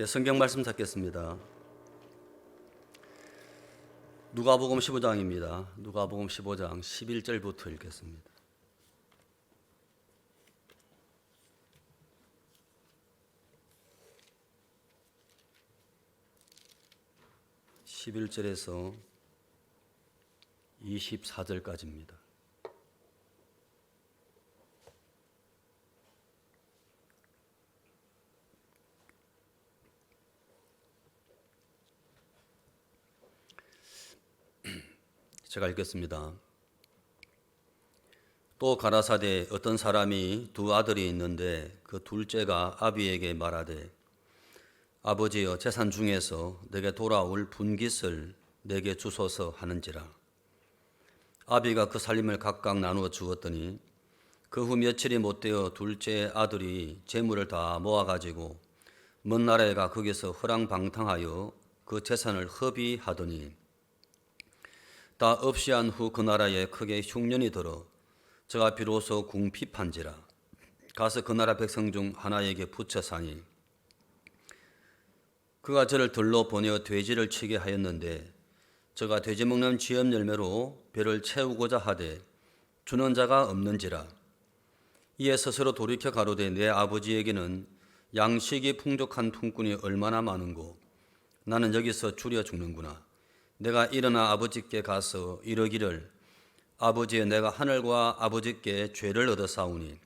성경 말씀 찾겠습니다. 누가복음 15장입니다. 누가복음 15장 11절부터 읽겠습니다. (11절에서) 24절까지입니다. 제가 읽겠습니다. 또 가라사대 어떤 사람이 두 아들이 있는데 그 둘째가 아비에게 말하되 아버지여 재산 중에서 내게 돌아올 분깃을 내게 주소서 하는지라. 아비가 그 살림을 각각 나누어 주었더니 그 후 며칠이 못되어 둘째 아들이 재물을 다 모아가지고 먼 나라에 가 거기서 허랑방탕하여 그 재산을 허비하더니 다 없이 한 후 그 나라에 크게 흉년이 들어 저가 비로소 궁핍한지라. 가서 그 나라 백성 중 하나에게 붙여 사니 그가 저를 들러 보내어 돼지를 치게 하였는데 저가 돼지 먹는 쥐염 열매로 배를 채우고자 하되 주는 자가 없는지라. 이에 스스로 돌이켜 가로되 내 아버지에게는 양식이 풍족한 품꾼이 얼마나 많은고 나는 여기서 줄여 죽는구나. 내가 일어나 아버지께 가서 이르기를 아버지여 내가 하늘과 아버지께 죄를 얻어사오니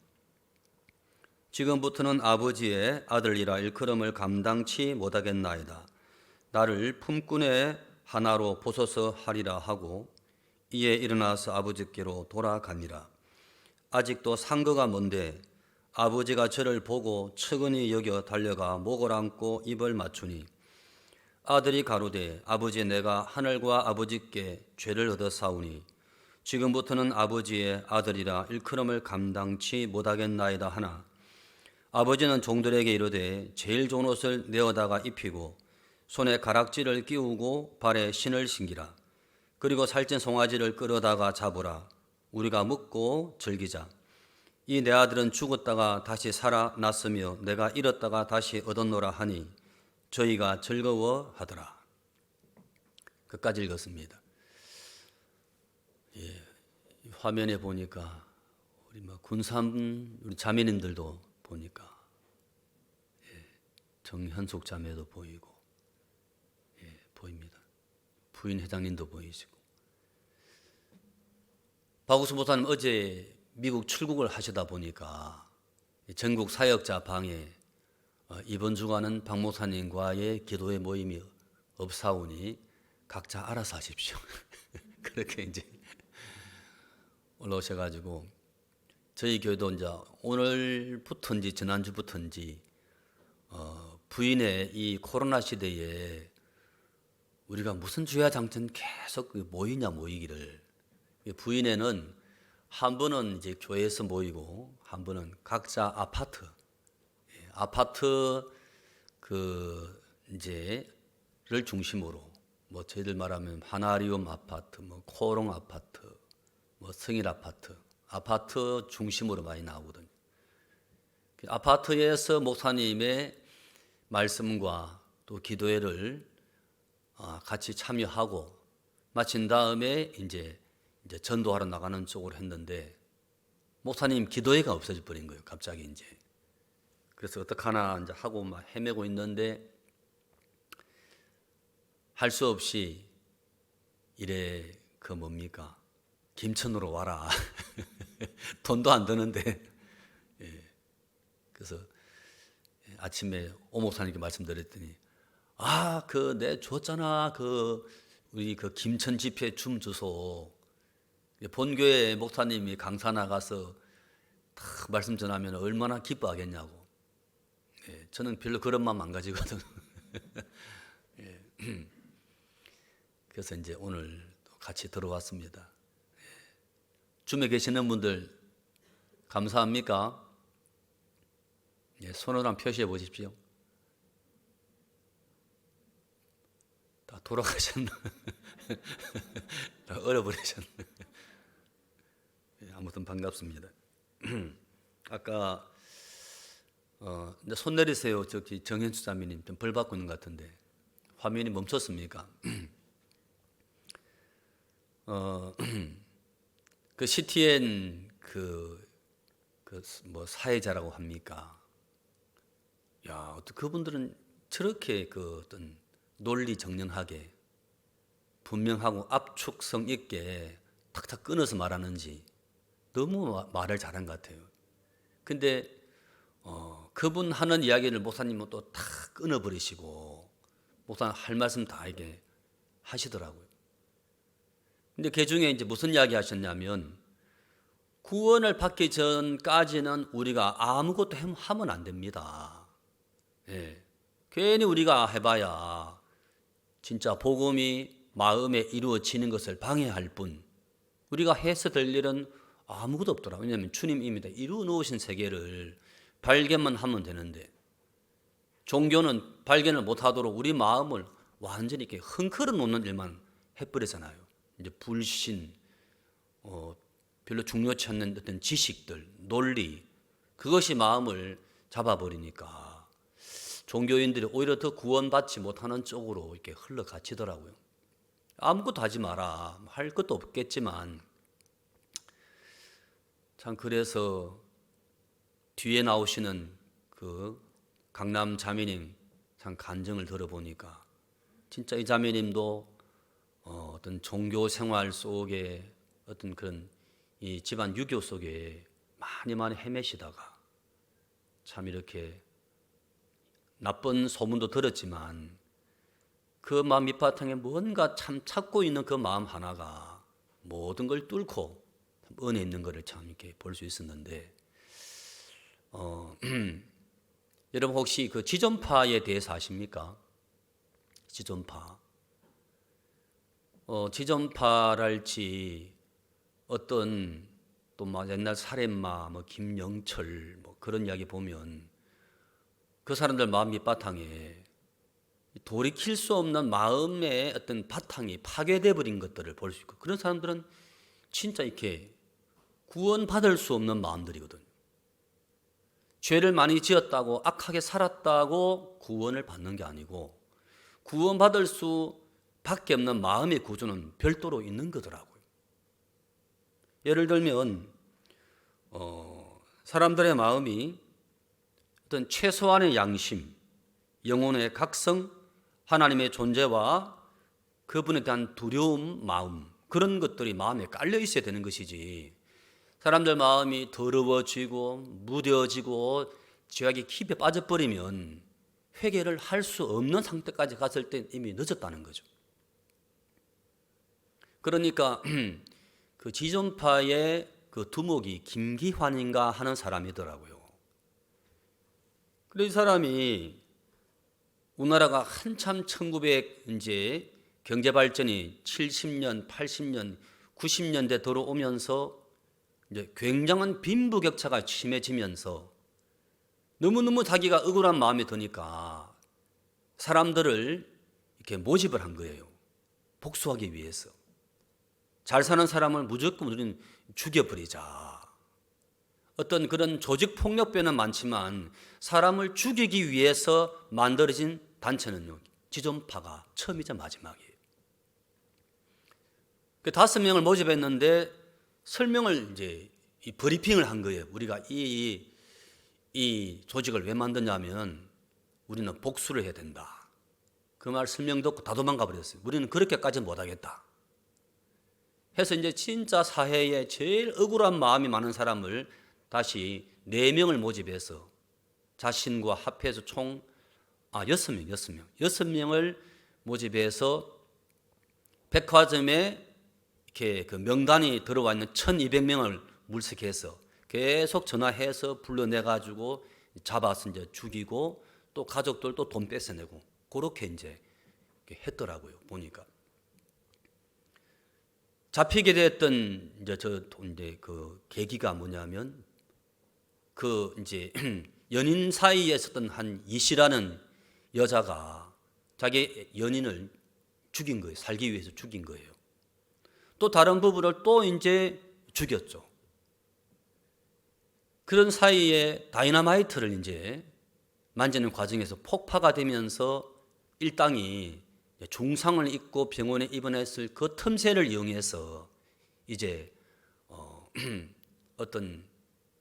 지금부터는 아버지의 아들이라 일컬음을 감당치 못하겠나이다. 나를 품꾼의 하나로 보소서 하리라 하고 이에 일어나서 아버지께로 돌아가니라. 아직도 상거가 먼데 아버지가 저를 보고 측은히 여겨 달려가 목을 안고 입을 맞추니 아들이 가로되 아버지 내가 하늘과 아버지께 죄를 얻어사오니 지금부터는 아버지의 아들이라 일컬음을 감당치 못하겠나이다 하나 아버지는 종들에게 이르되 제일 좋은 옷을 내어다가 입히고 손에 가락지를 끼우고 발에 신을 신기라. 그리고 살찐 송아지를 끌어다가 잡으라. 우리가 먹고 즐기자. 이 내 아들은 죽었다가 다시 살아났으며 내가 잃었다가 다시 얻었노라 하니 저희가 즐거워하더라. 끝까지 읽었습니다. 화면에 보니까 우리 군산 우리 자매님들도 보니까 정현숙 자매도 보이고 보입니다. 부인 회장님도 보이시고 박우수 목사님 어제 미국 출국을 하시다 보니까 전국 사역자 방에 이번 주간은 박 목사님과의 기도의 모임이 없사오니 각자 알아서 하십시오. 그렇게 이제 올라오셔가지고 저희 교회도 이제 오늘부터인지 지난주부터인지 부인의 이 코로나 시대에 우리가 무슨 주야장천 계속 모이기를 부인회는 한 번은 이제 교회에서 모이고 한 번은 각자 아파트 이제를 중심으로 저희들 말하면 하나리움 아파트, 코롱 아파트, 성일 아파트 중심으로 많이 나오거든요. 아파트에서 목사님의 말씀과 또 기도회를 같이 참여하고 마친 다음에 이제 전도하러 나가는 쪽으로 했는데 목사님 기도회가 없어져 버린 거예요. 갑자기 이제. 그래서 어떡하나 이제 하고 막 헤매고 있는데 할 수 없이 이래 뭡니까? 김천으로 와라. 돈도 안 드는데. 그래서 아침에 오 목사님께 말씀드렸더니 내 줬잖아. 우리 김천 집회 줌 주소. 본교회 목사님이 강사 나가서 딱 말씀 전하면 얼마나 기뻐하겠냐고. 저는 별로 그런 마음 안 가지거든. 그래서 이제 오늘 같이 들어왔습니다. 줌에 계시는 분들 감사합니까? 손으로 한번 표시해 보십시오. 다 돌아가셨나? 다 얼어버리셨나? 아무튼 반갑습니다. 아까 근데 손 내리세요. 저기 정현수 자매님 좀 벌 받고 있는 것 같은데 화면이 멈췄습니까? 그 CTN 뭐 사회자라고 합니까? 야, 어떤 그분들은 저렇게 그 어떤 논리 정연하게 분명하고 압축성 있게 탁탁 끊어서 말하는지 너무 말을 잘한 것 같아요. 근데 그분 하는 이야기를 목사님은 또 다 끊어버리시고 목사님 할 말씀 다 이게 하시더라고요. 근데 그 중에 이제 무슨 이야기 하셨냐면 구원을 받기 전까지는 우리가 아무것도 하면 안 됩니다. 예. 괜히 우리가 해봐야 진짜 복음이 마음에 이루어지는 것을 방해할 뿐 우리가 해서 될 일은 아무것도 없더라. 왜냐하면 주님 이미 다 이루어 놓으신 세계를 발견만 하면 되는데 종교는 발견을 못하도록 우리 마음을 완전히 이렇게 흔들어 놓는 일만 해버리잖아요. 이제 불신, 별로 중요치 않는 어떤 지식들, 논리 그것이 마음을 잡아버리니까 종교인들이 오히려 더 구원받지 못하는 쪽으로 이렇게 흘러가치더라고요. 아무것도 하지 마라. 할 것도 없겠지만 참 그래서 뒤에 나오시는 그 강남 자매님 참 간증을 들어보니까 진짜 이 자매님도 어떤 종교 생활 속에 어떤 그런 이 집안 유교 속에 많이 헤매시다가 참 이렇게 나쁜 소문도 들었지만 그 마음 밑바탕에 뭔가 참 찾고 있는 그 마음 하나가 모든 걸 뚫고 은혜 있는 것을 참 이렇게 볼 수 있었는데 여러분 혹시 그 지존파에 대해서 아십니까? 지존파. 지존파랄지 어떤 또 막 옛날 살인마 뭐 김영철 뭐 그런 이야기 보면 그 사람들 마음 밑바탕에 돌이킬 수 없는 마음의 어떤 바탕이 파괴돼 버린 것들을 볼 수 있고 그런 사람들은 진짜 이렇게 구원받을 수 없는 마음들이거든요. 죄를 많이 지었다고 악하게 살았다고 구원을 받는 게 아니고 구원받을 수밖에 없는 마음의 구조는 별도로 있는 거더라고요. 예를 들면 사람들의 마음이 어떤 최소한의 양심, 영혼의 각성, 하나님의 존재와 그분에 대한 두려움, 마음 그런 것들이 마음에 깔려 있어야 되는 것이지 사람들 마음이 더러워지고 무뎌지고 죄악의 깊이 빠져버리면 회개를 할 수 없는 상태까지 갔을 때 이미 늦었다는 거죠. 그러니까 그 지존파의 그 두목이 김기환인가 하는 사람이더라고요. 그래서 이 사람이 우리나라가 한참 1900 이제 경제 발전이 70년, 80년, 90년대 들어오면서 이제 굉장한 빈부격차가 심해지면서 너무너무 자기가 억울한 마음이 드니까 사람들을 이렇게 모집을 한 거예요. 복수하기 위해서. 잘 사는 사람을 무조건 우리는 죽여버리자. 어떤 그런 조직 폭력배는 많지만 사람을 죽이기 위해서 만들어진 단체는요, 지존파가 처음이자 마지막이에요. 그 5명을 모집했는데 설명을 이제 이 브리핑을 한 거예요. 우리가 이 조직을 왜 만드냐면 우리는 복수를 해야 된다. 그 말 설명 듣고 다 도망가 버렸어요. 우리는 그렇게까지 못하겠다. 해서 이제 진짜 사회에 제일 억울한 마음이 많은 사람을 다시 4명을 모집해서 자신과 합해서 총 6명을 모집해서 백화점에 이렇게 그 명단이 들어와 있는 1200명을 물색해서 계속 전화해서 불러내가지고 잡아서 이제 죽이고 또 가족들도 돈 뺏어내고 그렇게 이제 했더라고요. 보니까. 잡히게 됐던 이제 그 계기가 뭐냐면 그 이제 연인 사이에 있었던 한 이씨라는 여자가 자기 연인을 죽인 거예요. 살기 위해서 죽인 거예요. 또 다른 부부를 또 이제 죽였죠. 그런 사이에 다이너마이트를 이제 만지는 과정에서 폭파가 되면서 일당이 중상을 입고 병원에 입원했을 그 틈새를 이용해서 이제 어떤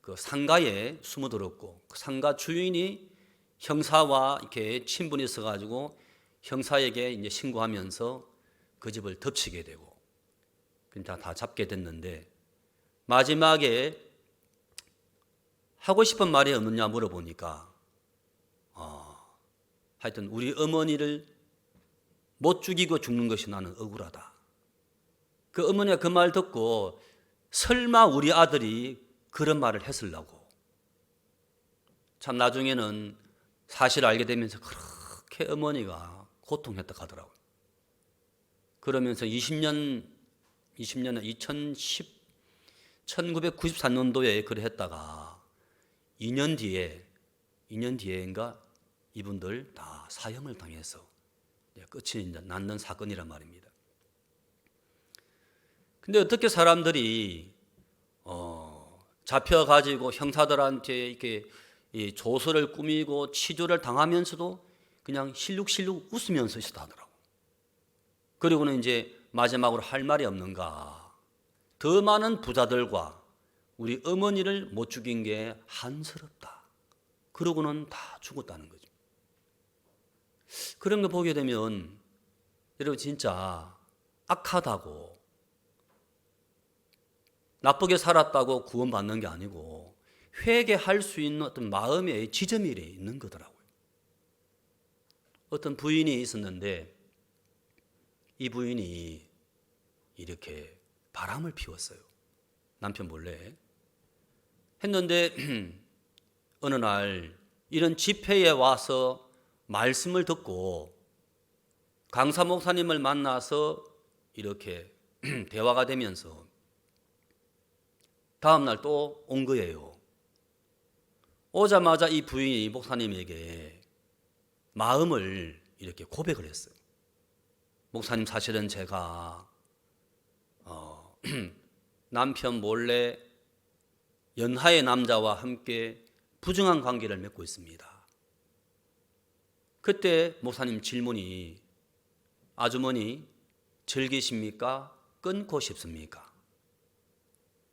그 상가에 숨어들었고, 그 상가 주인이 형사와 이렇게 친분이 있어가지고 형사에게 이제 신고하면서 그 집을 덮치게 되고, 그러니까 다 잡게 됐는데, 마지막에 하고 싶은 말이 없느냐 물어보니까 하여튼 우리 어머니를 못 죽이고 죽는 것이 나는 억울하다. 그 어머니가 그 말 듣고 설마 우리 아들이 그런 말을 했으려고. 참 나중에는 사실을 알게 되면서 그렇게 어머니가 고통했다 하더라고요. 그러면서 1994년도에 그래 했다가 2년 뒤에인가 이분들 다 사형을 당해서 끝이 이제 났는 사건이란 말입니다. 근데 어떻게 사람들이 잡혀가지고 형사들한테 이렇게 이 조서를 꾸미고 치조를 당하면서도 그냥 실룩실룩 웃으면서 있었다 하더라고. 그리고는 이제 마지막으로 할 말이 없는가. 더 많은 부자들과 우리 어머니를 못 죽인 게 한스럽다. 그러고는 다 죽었다는 거죠. 그런 거 보게 되면 여러분 진짜 악하다고 나쁘게 살았다고 구원받는 게 아니고 회개할 수 있는 어떤 마음의 지점이 있는 거더라고요. 어떤 부인이 있었는데 이 부인이 이렇게 바람을 피웠어요. 남편 몰래. 했는데 어느 날 이런 집회에 와서 말씀을 듣고 강사 목사님을 만나서 이렇게 대화가 되면서 다음 날 또 온 거예요. 오자마자 이 부인이 목사님에게 마음을 이렇게 고백을 했어요. 목사님, 사실은 제가 남편 몰래 연하의 남자와 함께 부정한 관계를 맺고 있습니다. 그때 목사님 질문이, 아주머니 즐기십니까? 끊고 싶습니까?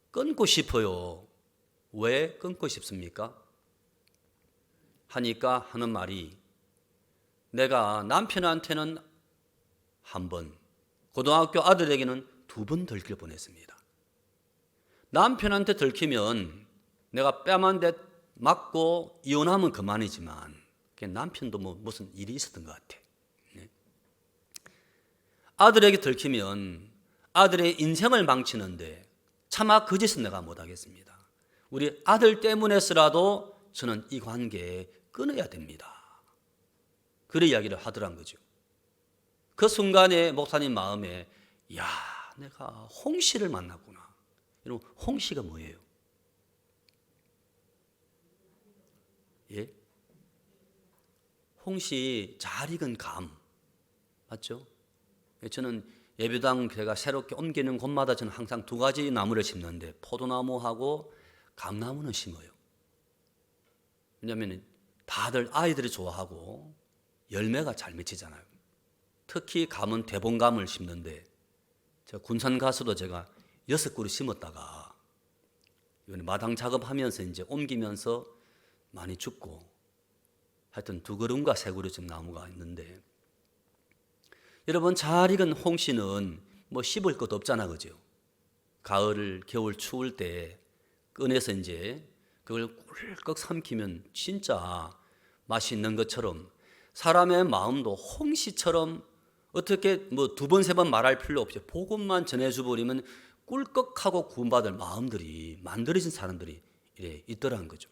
끊고 싶어요. 왜 끊고 싶습니까? 하니까 하는 말이, 내가 남편한테는 한 번, 고등학교 아들에게는 2번 들킬 뻔했습니다. 남편한테 들키면 내가 뺨 한 대 맞고 이혼하면 그만이지만 남편도 뭐 무슨 일이 있었던 것 같아. 아들에게 들키면 아들의 인생을 망치는데 차마 그 짓은 내가 못하겠습니다. 우리 아들 때문에서라도 저는 이 관계 끊어야 됩니다. 그런 이야기를 하더란 거죠. 그 순간에 목사님 마음에, 야, 내가 홍씨를 만났구나. 여러분, 홍씨가 뭐예요? 예? 홍씨, 잘 익은 감. 맞죠? 저는 예배당 제가 새롭게 옮기는 곳마다 저는 항상 2가지 나무를 심는데 포도나무하고 감나무는 심어요. 왜냐하면 다들 아이들이 좋아하고 열매가 잘 맺히잖아요. 특히 감은 대봉감을 심는데 제가 군산 가서도 제가 6그루 심었다가 이번에 마당 작업하면서 이제 옮기면서 많이 죽고 하여튼 2그루인가 3그루쯤 나무가 있는데, 여러분 잘 익은 홍씨는 뭐 씹을 것도 없잖아, 그죠? 가을, 겨울 추울 때 꺼내서 이제 그걸 꿀꺽 삼키면 진짜 맛이 있는 것처럼 사람의 마음도 홍씨처럼 어떻게 뭐 2번, 3번 말할 필요 없이 복음만 전해줘 버리면 꿀꺽하고 구원받을 마음들이 만들어진 사람들이 이래 있더라는 거죠.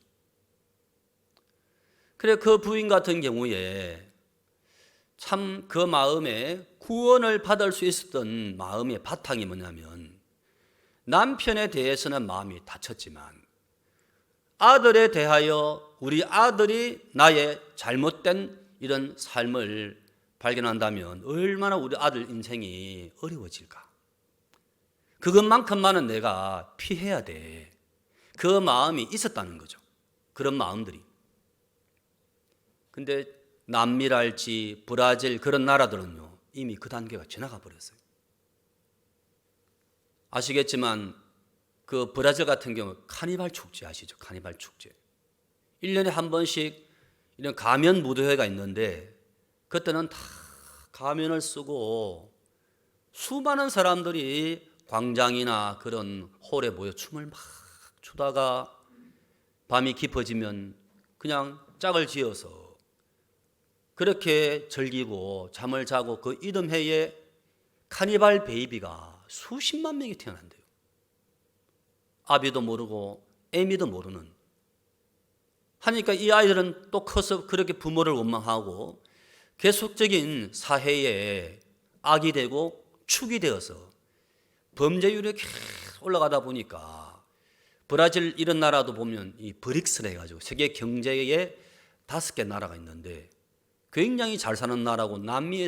그래 그 부인 같은 경우에 참 그 마음에 구원을 받을 수 있었던 마음의 바탕이 뭐냐면, 남편에 대해서는 마음이 다쳤지만 아들에 대하여 우리 아들이 나의 잘못된 이런 삶을 발견한다면 얼마나 우리 아들 인생이 어려워질까. 그것만큼만은 내가 피해야 돼. 그 마음이 있었다는 거죠. 그런 마음들이. 근데 남미랄지 브라질 그런 나라들은요, 이미 그 단계가 지나가 버렸어요. 아시겠지만 그 브라질 같은 경우 카니발 축제 아시죠? 카니발 축제. 1년에 한 번씩 이런 가면 무도회가 있는데 그때는 다 가면을 쓰고 수많은 사람들이 광장이나 그런 홀에 모여 춤을 막 추다가 밤이 깊어지면 그냥 짝을 지어서 그렇게 즐기고 잠을 자고 그 이듬해에 카니발 베이비가 수십만 명이 태어난대요. 아비도 모르고 애미도 모르는. 하니까 이 아이들은 또 커서 그렇게 부모를 원망하고 계속적인 사회에 악이 되고 축이 되어서 범죄율이 계속 올라가다 보니까 브라질 이런 나라도 보면 이 브릭스라 해가지고 세계 경제의 5개 나라가 있는데 굉장히 잘 사는 나라고 남미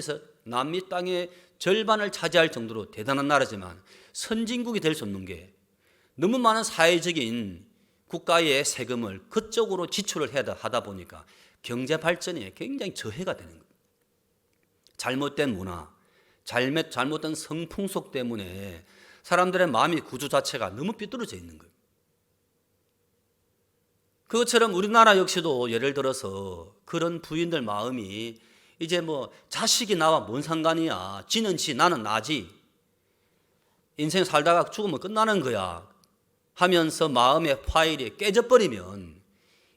땅의 절반을 차지할 정도로 대단한 나라지만 선진국이 될 수 없는 게 너무 많은 사회적인 국가의 세금을 그쪽으로 지출을 하다 보니까 경제 발전에 굉장히 저해가 되는 거예요. 잘못된 문화, 잘못된 성풍속 때문에 사람들의 마음의 구조 자체가 너무 삐뚤어져 있는 거예요. 그것처럼 우리나라 역시도 예를 들어서 그런 부인들 마음이 이제 뭐 자식이 나와 뭔 상관이야. 지는 지 나는 나지. 인생 살다가 죽으면 끝나는 거야 하면서 마음의 파일이 깨져버리면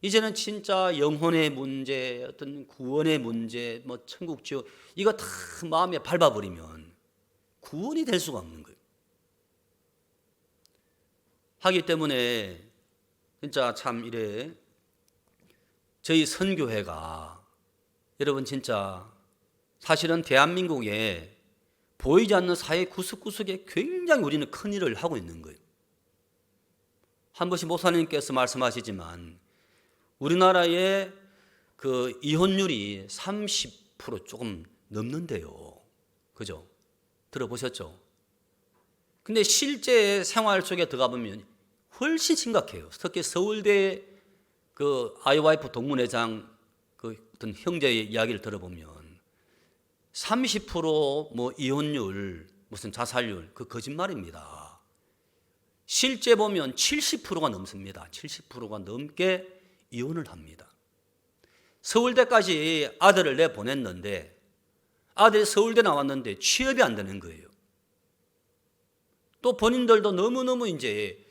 이제는 진짜 영혼의 문제, 어떤 구원의 문제, 뭐 천국 지옥 이거 다 마음에 밟아버리면 구원이 될 수가 없는 거예요. 하기 때문에 진짜 참 이래 저희 선교회가 여러분 진짜 사실은 대한민국에 보이지 않는 사회 구석구석에 굉장히 우리는 큰 일을 하고 있는 거예요. 한 번씩 목사님께서 말씀하시지만 우리나라의 그 이혼율이 30% 조금 넘는데요. 그죠? 들어보셨죠? 근데 실제 생활 속에 들어가 보면 훨씬 심각해요. 특히 서울대 그 아이와이프 동문회장 그 어떤 형제의 이야기를 들어보면 30% 이혼율, 무슨 자살률, 그 거짓말입니다. 실제 보면 70%가 넘습니다. 70%가 넘게 이혼을 합니다. 서울대까지 아들을 내보냈는데 아들이 서울대 나왔는데 취업이 안 되는 거예요. 또 본인들도 너무너무 이제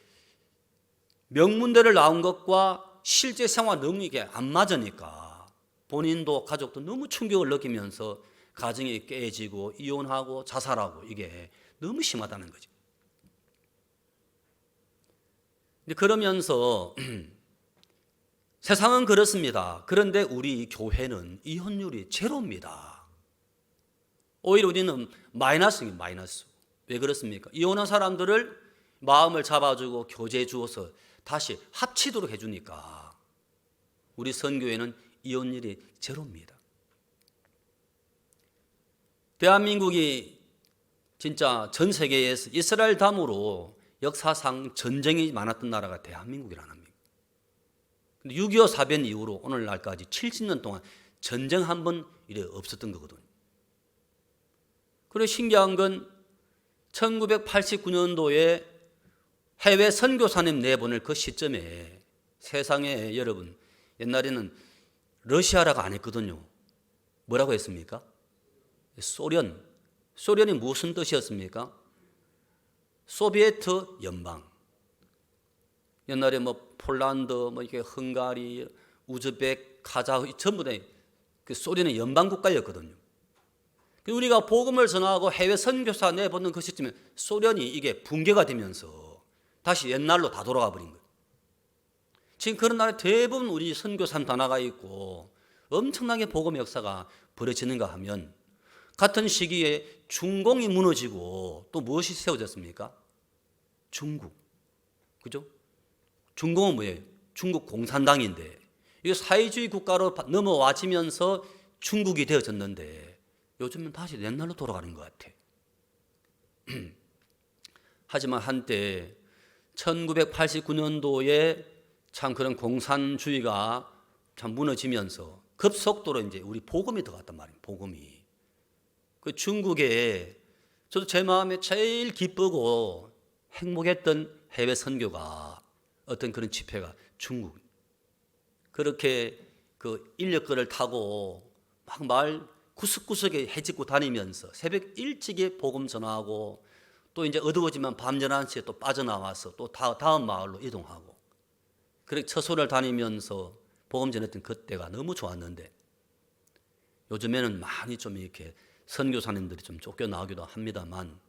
명문대를 나온 것과 실제 생활 너무 이게 안 맞으니까 본인도 가족도 너무 충격을 느끼면서 가정이 깨지고 이혼하고 자살하고 이게 너무 심하다는 거죠. 그러면서 세상은 그렇습니다. 그런데 우리 교회는 이혼율이 제로입니다. 오히려 우리는 마이너스입니다. 마이너스. 왜 그렇습니까? 이혼한 사람들을 마음을 잡아주고 교제해 주어서 다시 합치도록 해주니까 우리 선교회는 이혼율이 제로입니다. 대한민국이 진짜 전 세계에서 이스라엘 다음으로 역사상 전쟁이 많았던 나라가 대한민국이라는 겁니다. 근데 6.25 사변 이후로 오늘날까지 70년 동안 전쟁 한 번 이래 없었던 거거든요. 그리고 신기한 건 1989년도에 해외 선교사님 내보낼 그 시점에 세상에 여러분 옛날에는 러시아라고 안 했거든요. 뭐라고 했습니까? 소련이 무슨 뜻이었습니까? 소비에트 연방. 옛날에 뭐 폴란드, 뭐 이게 헝가리, 우즈벡, 카자흐 전부 다 그 소련의 연방 국가였거든요. 우리가 복음을 전하고 해외 선교사 내보는 그 시점에 소련이 이게 붕괴가 되면서 다시 옛날로 다 돌아가 버린 거예요. 지금 그런 나라에 대부분 우리 선교사님 다 나가 있고 엄청나게 복음의 역사가 벌어지는가 하면 같은 시기에 중공이 무너지고 또 무엇이 세워졌습니까? 중국. 그죠? 중공은 뭐예요? 중국 공산당인데 이게 사회주의 국가로 넘어와지면서 중국이 되어졌는데 요즘은 다시 옛날로 돌아가는 것 같아. 하지만 한때 1989년도에 참 그런 공산주의가 참 무너지면서 급속도로 이제 우리 복음이 들어갔단 말이에요. 복음이. 그 중국에 저도 제 마음에 제일 기쁘고 행복했던 해외 선교가 어떤 그런 집회가 중국. 그렇게 그 인력거를 타고 막 마을 구석구석에 해집고 다니면서 새벽 일찍에 복음 전하고 또 이제 어두워지면 밤 11시에 또 빠져나와서 또 다음 마을로 이동하고 그렇게 처소를 다니면서 복음 전했던 그때가 너무 좋았는데 요즘에는 많이 좀 이렇게 선교사님들이 좀 쫓겨나오기도 합니다만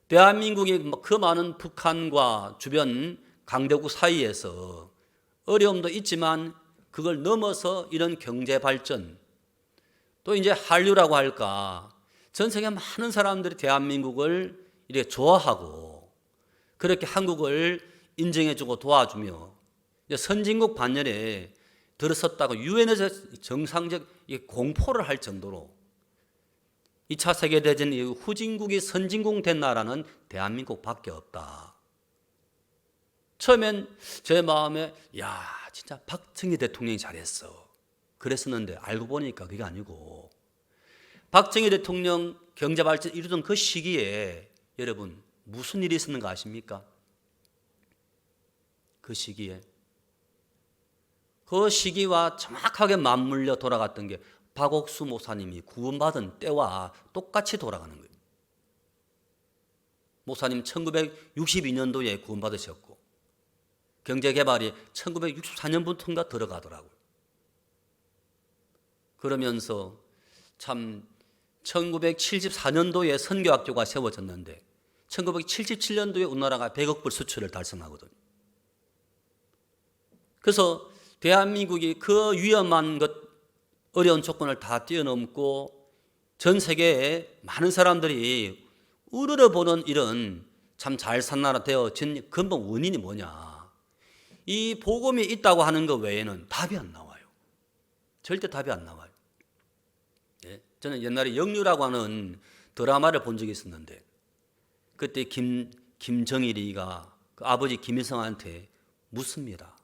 대한민국이 그 많은 북한과 주변 강대국 사이에서 어려움도 있지만 그걸 넘어서 이런 경제 발전 또 이제 한류라고 할까 전 세계 많은 사람들이 대한민국을 이렇게 좋아하고 그렇게 한국을 인정해주고 도와주며 선진국 반열에 들어섰다고 유엔에서 정상적 공포를 할 정도로 2차 세계대전 이후 후진국이 선진국 된 나라는 대한민국밖에 없다. 처음엔 제 마음에 야 진짜 박정희 대통령이 잘했어 그랬었는데 알고 보니까 그게 아니고 박정희 대통령 경제발전 이루던 그 시기에 여러분 무슨 일이 있었는가 아십니까? 그 시기와 정확하게 맞물려 돌아갔던 게 박옥수 목사님이 구원받은 때와 똑같이 돌아가는 거예요. 목사님 1962년도에 구원받으셨고 경제개발이 1964년부터인가 들어가더라고요. 그러면서 참 1974년도에 선교학교가 세워졌는데 1977년도에 우리나라가 100억 불 수출을 달성하거든요. 그래서 대한민국이 그 위험한 것 어려운 조건을 다 뛰어넘고 전 세계에 많은 사람들이 우러러보는 이런 참 잘 산 나라 되어진 근본 원인이 뭐냐. 이 복음이 있다고 하는 것 외에는 답이 안 나와요. 절대 답이 안 나와요. 예? 저는 옛날에 영유라고 하는 드라마를 본 적이 있었는데 그때 김정일이가 그 아버지 김일성한테 묻습니다.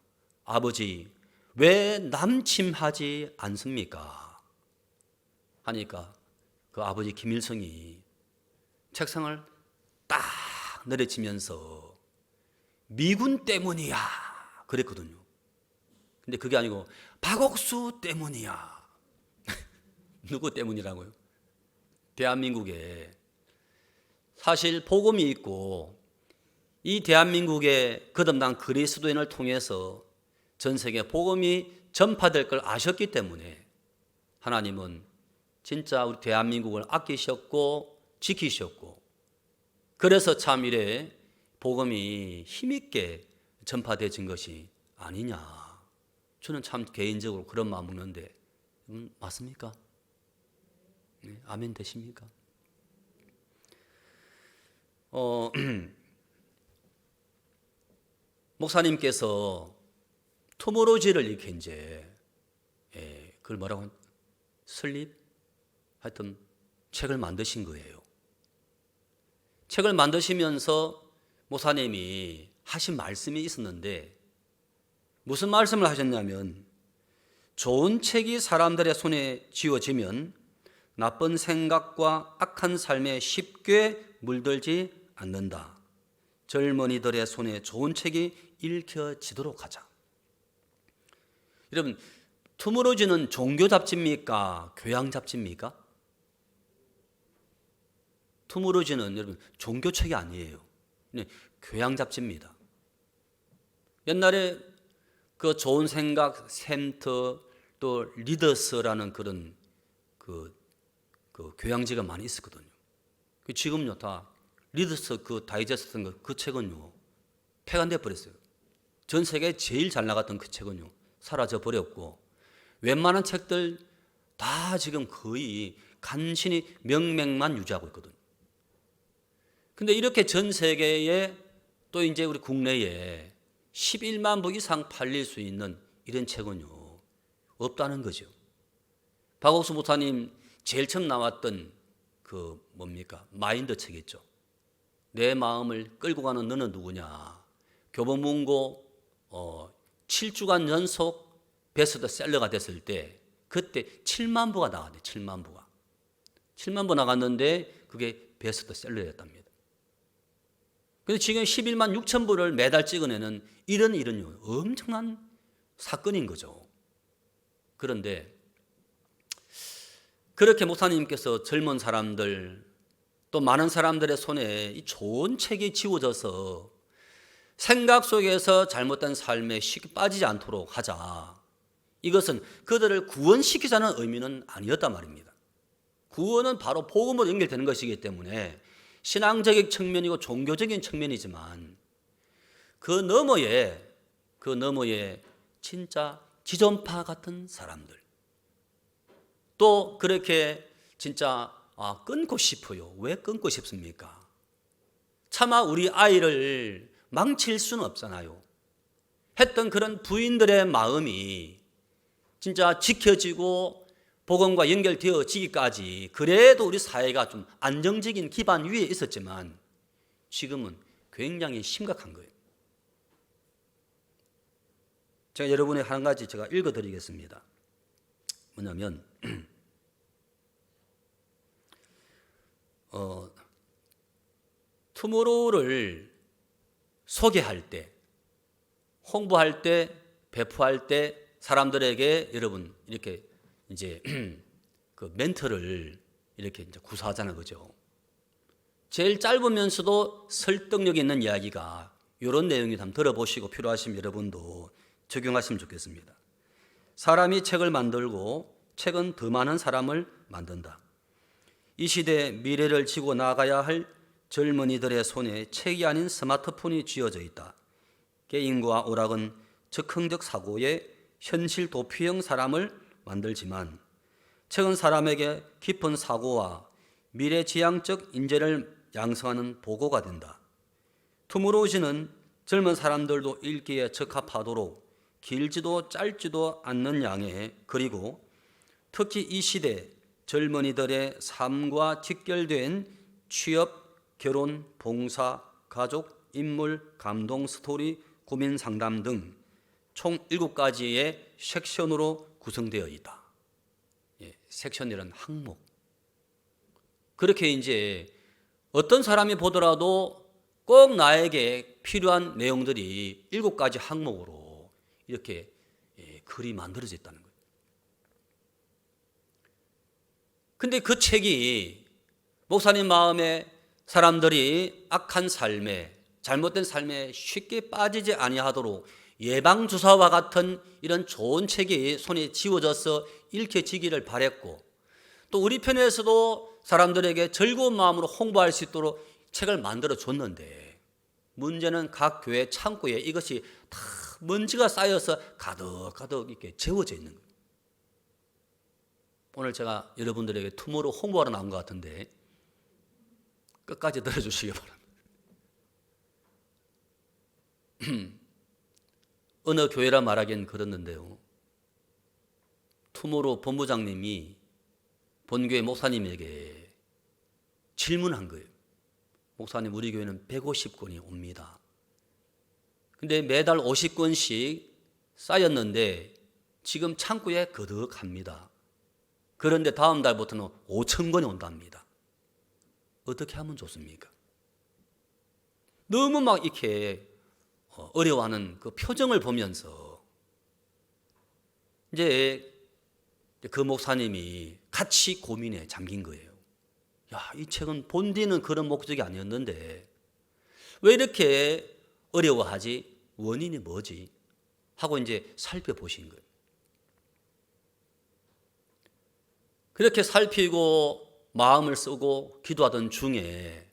아버지 왜 남침하지 않습니까? 하니까 그 아버지 김일성이 책상을 딱 내려치면서 미군 때문이야 그랬거든요. 근데 그게 아니고 박옥수 때문이야. 누구 때문이라고요? 대한민국에 사실 복음이 있고 이 대한민국의 거듭난 그리스도인을 통해서 전 세계 복음이 전파될 걸 아셨기 때문에 하나님은 진짜 우리 대한민국을 아끼셨고 지키셨고 그래서 참 이래 복음이 힘있게 전파되어진 것이 아니냐. 저는 참 개인적으로 그런 마음 먹는데 맞습니까? 네, 아멘 되십니까? 목사님께서 투모로우지를 이렇게 이제 그걸 뭐라고 설립? 하여튼 책을 만드신 거예요. 책을 만드시면서 목사님이 하신 말씀이 있었는데 무슨 말씀을 하셨냐면 좋은 책이 사람들의 손에 쥐어지면 나쁜 생각과 악한 삶에 쉽게 물들지 않는다. 젊은이들의 손에 좋은 책이 읽혀지도록 하자. 여러분, 투모로우지는 종교 잡지입니까? 교양 잡지입니까? 투모로우지는 여러분 종교책이 아니에요. 교양 잡지입니다. 옛날에 그 좋은 생각 센터 또 리더스라는 그런 그 교양지가 많이 있었거든요. 지금요 다 리더스 그 다이제스트 그 책은요 폐간돼 버렸어요. 전 세계에 제일 잘 나갔던 그 책은요 사라져 버렸고 웬만한 책들 다 지금 거의 간신히 명맥만 유지하고 있거든요. 근데 이렇게 전 세계에 또 이제 우리 국내에 11만 부 이상 팔릴 수 있는 이런 책은요 없다는 거죠. 박옥수 목사님 제일 처음 나왔던 그 뭡니까 마인드 책이죠. 내 마음을 끌고 가는 너는 누구냐. 교보문고 7주간 연속 베스트셀러가 됐을 때 그때 7만 부가 나왔네. 7만 부가. 7만 부 나갔는데 그게 베스트셀러였답니다. 근데 지금 11만 6천 부를 매달 찍어내는 이런 엄청난 사건인 거죠. 그런데 그렇게 목사님께서 젊은 사람들 또 많은 사람들의 손에 이 좋은 책이 지워져서 생각 속에서 잘못된 삶에 쉽게 빠지지 않도록 하자. 이것은 그들을 구원시키자는 의미는 아니었단 말입니다. 구원은 바로 복음으로 연결되는 것이기 때문에 신앙적인 측면이고 종교적인 측면이지만 그 너머에 진짜 지존파 같은 사람들 또 그렇게 진짜 끊고 싶어요. 왜 끊고 싶습니까? 차마 우리 아이를 망칠 수는 없잖아요. 했던 그런 부인들의 마음이 진짜 지켜지고 복음과 연결되어지기까지 그래도 우리 사회가 좀 안정적인 기반 위에 있었지만 지금은 굉장히 심각한 거예요. 제가 여러분의 한 가지 제가 읽어드리겠습니다. 뭐냐면 투모로우를 소개할 때, 홍보할 때, 배포할 때 사람들에게 여러분 이렇게 이제 그 멘트를 이렇게 이제 구사하잖아요, 그죠? 제일 짧으면서도 설득력 있는 이야기가 이런 내용이 한번 들어보시고 필요하시면 여러분도 적용하시면 좋겠습니다. 사람이 책을 만들고 책은 더 많은 사람을 만든다. 이 시대에 미래를 지고 나가야 할 젊은이들의 손에 책이 아닌 스마트폰이 쥐어져 있다. 게임과 오락은 즉흥적 사고의 현실 도피형 사람을 만들지만 책은 사람에게 깊은 사고와 미래지향적 인재를 양성하는 보고가 된다. 투모로우즈는 젊은 사람들도 읽기에 적합하도록 길지도 짧지도 않는 양의 그리고 특히 이 시대 젊은이들의 삶과 직결된 취업, 결혼, 봉사, 가족, 인물, 감동, 스토리, 고민 상담 등 총 7가지의 섹션으로 구성되어 있다. 섹션이란 항목. 그렇게 이제 어떤 사람이 보더라도 꼭 나에게 필요한 내용들이 7가지 항목으로 이렇게 글이 만들어져 있다는 거예요. 근데 그 책이 목사님 마음에 사람들이 악한 삶에 잘못된 삶에 쉽게 빠지지 아니하도록 예방주사와 같은 이런 좋은 책이 손에 쥐어져서 읽혀지기를 바랬고 또 우리 편에서도 사람들에게 즐거운 마음으로 홍보할 수 있도록 책을 만들어 줬는데 문제는 각 교회 창고에 이것이 다 먼지가 쌓여서 가득가득 이렇게 채워져 있는 거예요. 오늘 제가 여러분들에게 투모로 홍보하러 나온 것 같은데 끝까지 들어주시기 바랍니다. 어느 교회라 말하기엔 그렇는데요. 투모로 본부장님이 본교회 목사님에게 질문한 거예요. 목사님, 우리 교회는 150건이 옵니다. 근데 매달 50건씩 쌓였는데 지금 창고에 거득합니다. 그런데 다음 달부터는 5,000건이 온답니다. 어떻게 하면 좋습니까? 너무 막 이렇게 어려워하는 그 표정을 보면서 이제 그 목사님이 같이 고민에 잠긴 거예요. 야, 이 책은 본디는 그런 목적이 아니었는데 왜 이렇게 어려워하지? 원인이 뭐지? 하고 이제 살펴보신 거예요. 그렇게 살피고 마음을 쓰고 기도하던 중에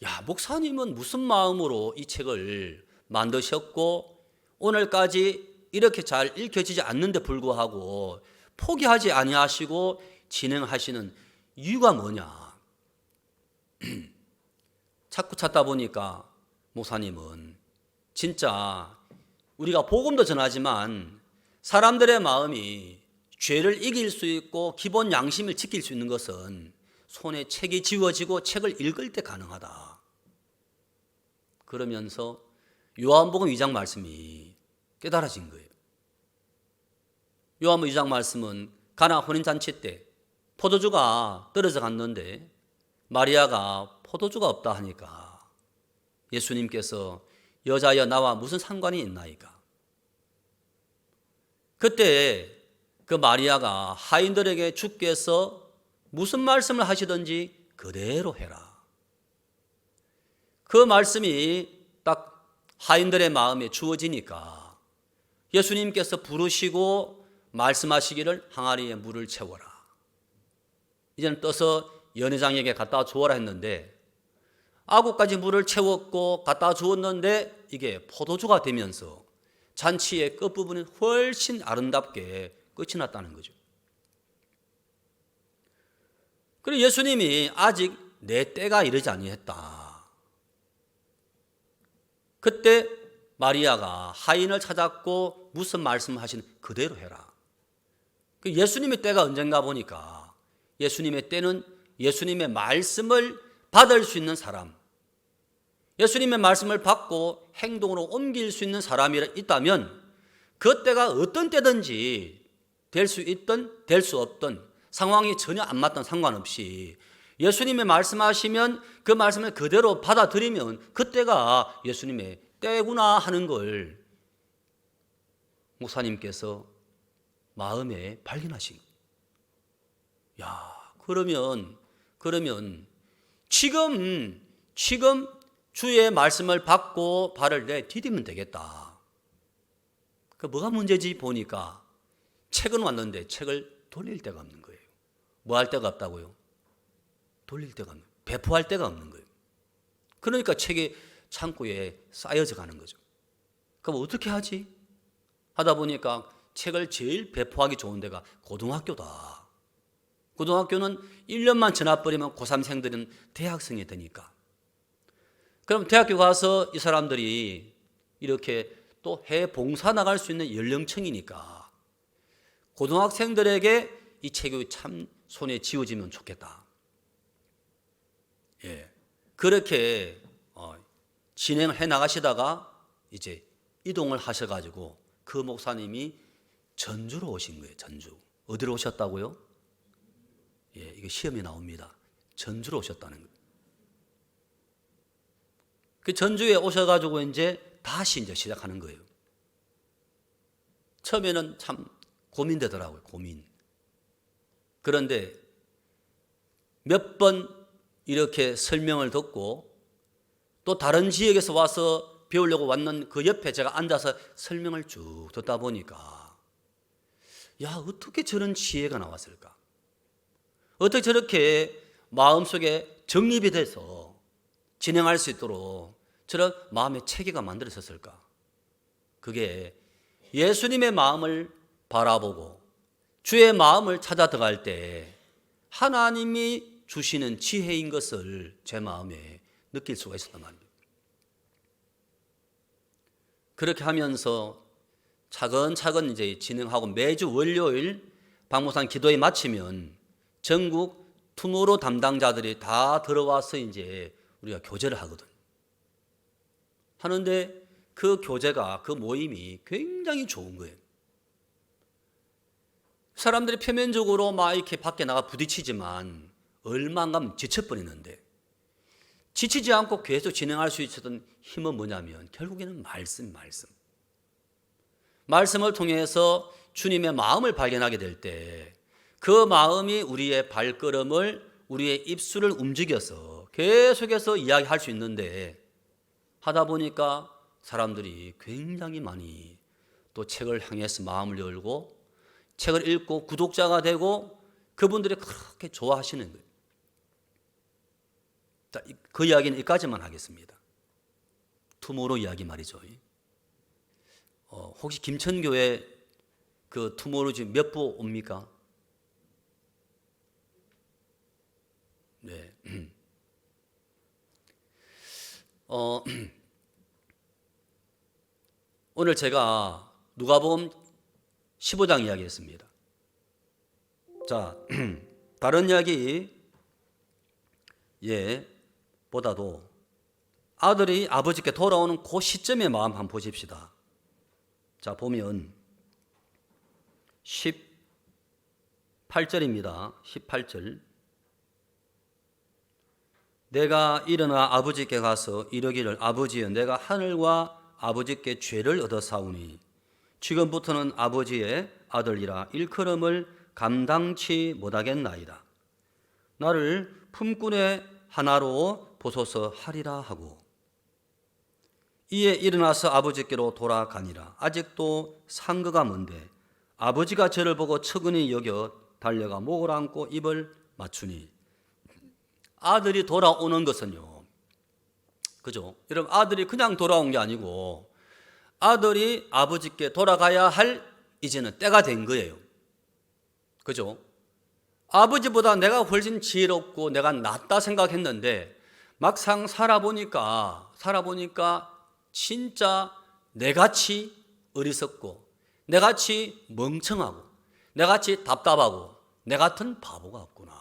야, 목사님은 무슨 마음으로 이 책을 만드셨고 오늘까지 이렇게 잘 읽혀지지 않는데 불구하고 포기하지 아니하시고 진행하시는 이유가 뭐냐? 자꾸 찾다 보니까 목사님은 진짜 우리가 복음도 전하지만 사람들의 마음이 죄를 이길 수 있고 기본 양심을 지킬 수 있는 것은 손에 책이 쥐어지고 책을 읽을 때 가능하다. 그러면서 요한복음 2장 말씀이 깨달아진 거예요. 요한복음 2장 말씀은 가나 혼인잔치 때 포도주가 떨어져 갔는데 마리아가 포도주가 없다 하니까 예수님께서 여자여 나와 무슨 상관이 있나이까. 그때 그 마리아가 하인들에게 주께서 무슨 말씀을 하시든지 그대로 해라. 그 말씀이 딱 하인들의 마음에 주어지니까 예수님께서 부르시고 말씀하시기를 항아리에 물을 채워라. 이제는 떠서 연회장에게 갖다 주어라 했는데 아구까지 물을 채웠고 갖다 주었는데 이게 포도주가 되면서 잔치의 끝부분이 훨씬 아름답게 끝이 났다는 거죠. 그리고 예수님이 아직 내 때가 이르지 아니했다. 그때 마리아가 하인을 찾았고 무슨 말씀을 하시는 그대로 해라. 예수님의 때가 언젠가 보니까 예수님의 때는 예수님의 말씀을 받을 수 있는 사람, 예수님의 말씀을 받고 행동으로 옮길 수 있는 사람이 있다면 그 때가 어떤 때든지 될 수 있든 될 수 없든 상황이 전혀 안 맞든 상관없이 예수님의 말씀하시면 그 말씀을 그대로 받아들이면 그때가 예수님의 때구나 하는 걸 목사님께서 마음에 발견하신 거예요. 야, 그러면 지금 주의 말씀을 받고 발을 내디디면 되겠다. 그 뭐가 문제지 보니까 책은 왔는데 책을 돌릴 데가 없는 거예요. 뭐 할 데가 없다고요? 돌릴 데가 없는, 배포할 데가 없는 거예요. 그러니까 책이 창고에 쌓여져 가는 거죠. 그럼 어떻게 하지? 하다 보니까 책을 제일 배포하기 좋은 데가 고등학교다. 고등학교는 1년만 지나버리면 고3생들은 대학생이 되니까. 그럼 대학교 가서 이 사람들이 이렇게 또 해 봉사 나갈 수 있는 연령층이니까 고등학생들에게 이 책이 참 손에 쥐어지면 좋겠다. 예, 그렇게 진행을 해 나가시다가 이제 이동을 하셔가지고 그 목사님이 전주로 오신 거예요. 전주. 어디로 오셨다고요? 예, 이게 시험에 나옵니다. 전주로 오셨다는 거예요. 그 전주에 오셔가지고 이제 다시 이제 시작하는 거예요. 처음에는 참 고민되더라고요. 고민. 그런데 몇 번 이렇게 설명을 듣고 또 다른 지역에서 와서 배우려고 왔는 그 옆에 제가 앉아서 설명을 쭉 듣다 보니까 야, 어떻게 저런 지혜가 나왔을까? 어떻게 저렇게 마음속에 정립이 돼서 진행할 수 있도록 저런 마음의 체계가 만들어졌을까? 그게 예수님의 마음을 바라보고 주의 마음을 찾아 들어갈 때 하나님이 주시는 지혜인 것을 제 마음에 느낄 수가 있었단 말입니다. 그렇게 하면서 차근차근 이제 진행하고 매주 월요일 박목사님 기도회 마치면 전국 투모로우 담당자들이 다 들어와서 이제 우리가 교제를 하거든. 하는데 그 교제가, 그 모임이 굉장히 좋은 거예요. 사람들이 표면적으로 막 이렇게 밖에 나가 부딪히지만 얼마 안 가면 지쳐버리는데 지치지 않고 계속 진행할 수 있었던 힘은 뭐냐면 결국에는 말씀을 통해서 주님의 마음을 발견하게 될 때 그 마음이 우리의 발걸음을, 우리의 입술을 움직여서 계속해서 이야기할 수 있는데 하다 보니까 사람들이 굉장히 많이 또 책을 향해서 마음을 열고 책을 읽고 구독자가 되고 그분들이 그렇게 좋아하시는 거예요. 자, 그 이야기는 여기까지만 하겠습니다. 투모로우 이야기 말이죠. 혹시 김천교회 그 투모로우 지금 몇 부 옵니까? 네. 오늘 제가 누가복음 15장 이야기했습니다. 자, 다른 이야기 보다도 아들이 아버지께 돌아오는 그 시점의 마음 한번 보십시다. 자, 보면 18절입니다. 18절. 내가 일어나 아버지께 가서 이르기를 아버지여 내가 하늘과 아버지께 죄를 얻어 사오니 지금부터는 아버지의 아들이라 일컬음을 감당치 못하겠나이다. 나를 품꾼의 하나로 보소서 하리라 하고 이에 일어나서 아버지께로 돌아가니라. 아직도 상거가 먼데 아버지가 저를 보고 측은히 여겨 달려가 목을 안고 입을 맞추니 아들이 돌아오는 것은요, 그죠? 여러분, 아들이 그냥 돌아온 게 아니고 아들이 아버지께 돌아가야 할 이제는 때가 된 거예요. 그죠? 아버지보다 내가 훨씬 지혜롭고 내가 낫다 생각했는데 막상 살아보니까 진짜 내같이 어리석고 내같이 멍청하고 내같이 답답하고 내 같은 바보가 없구나.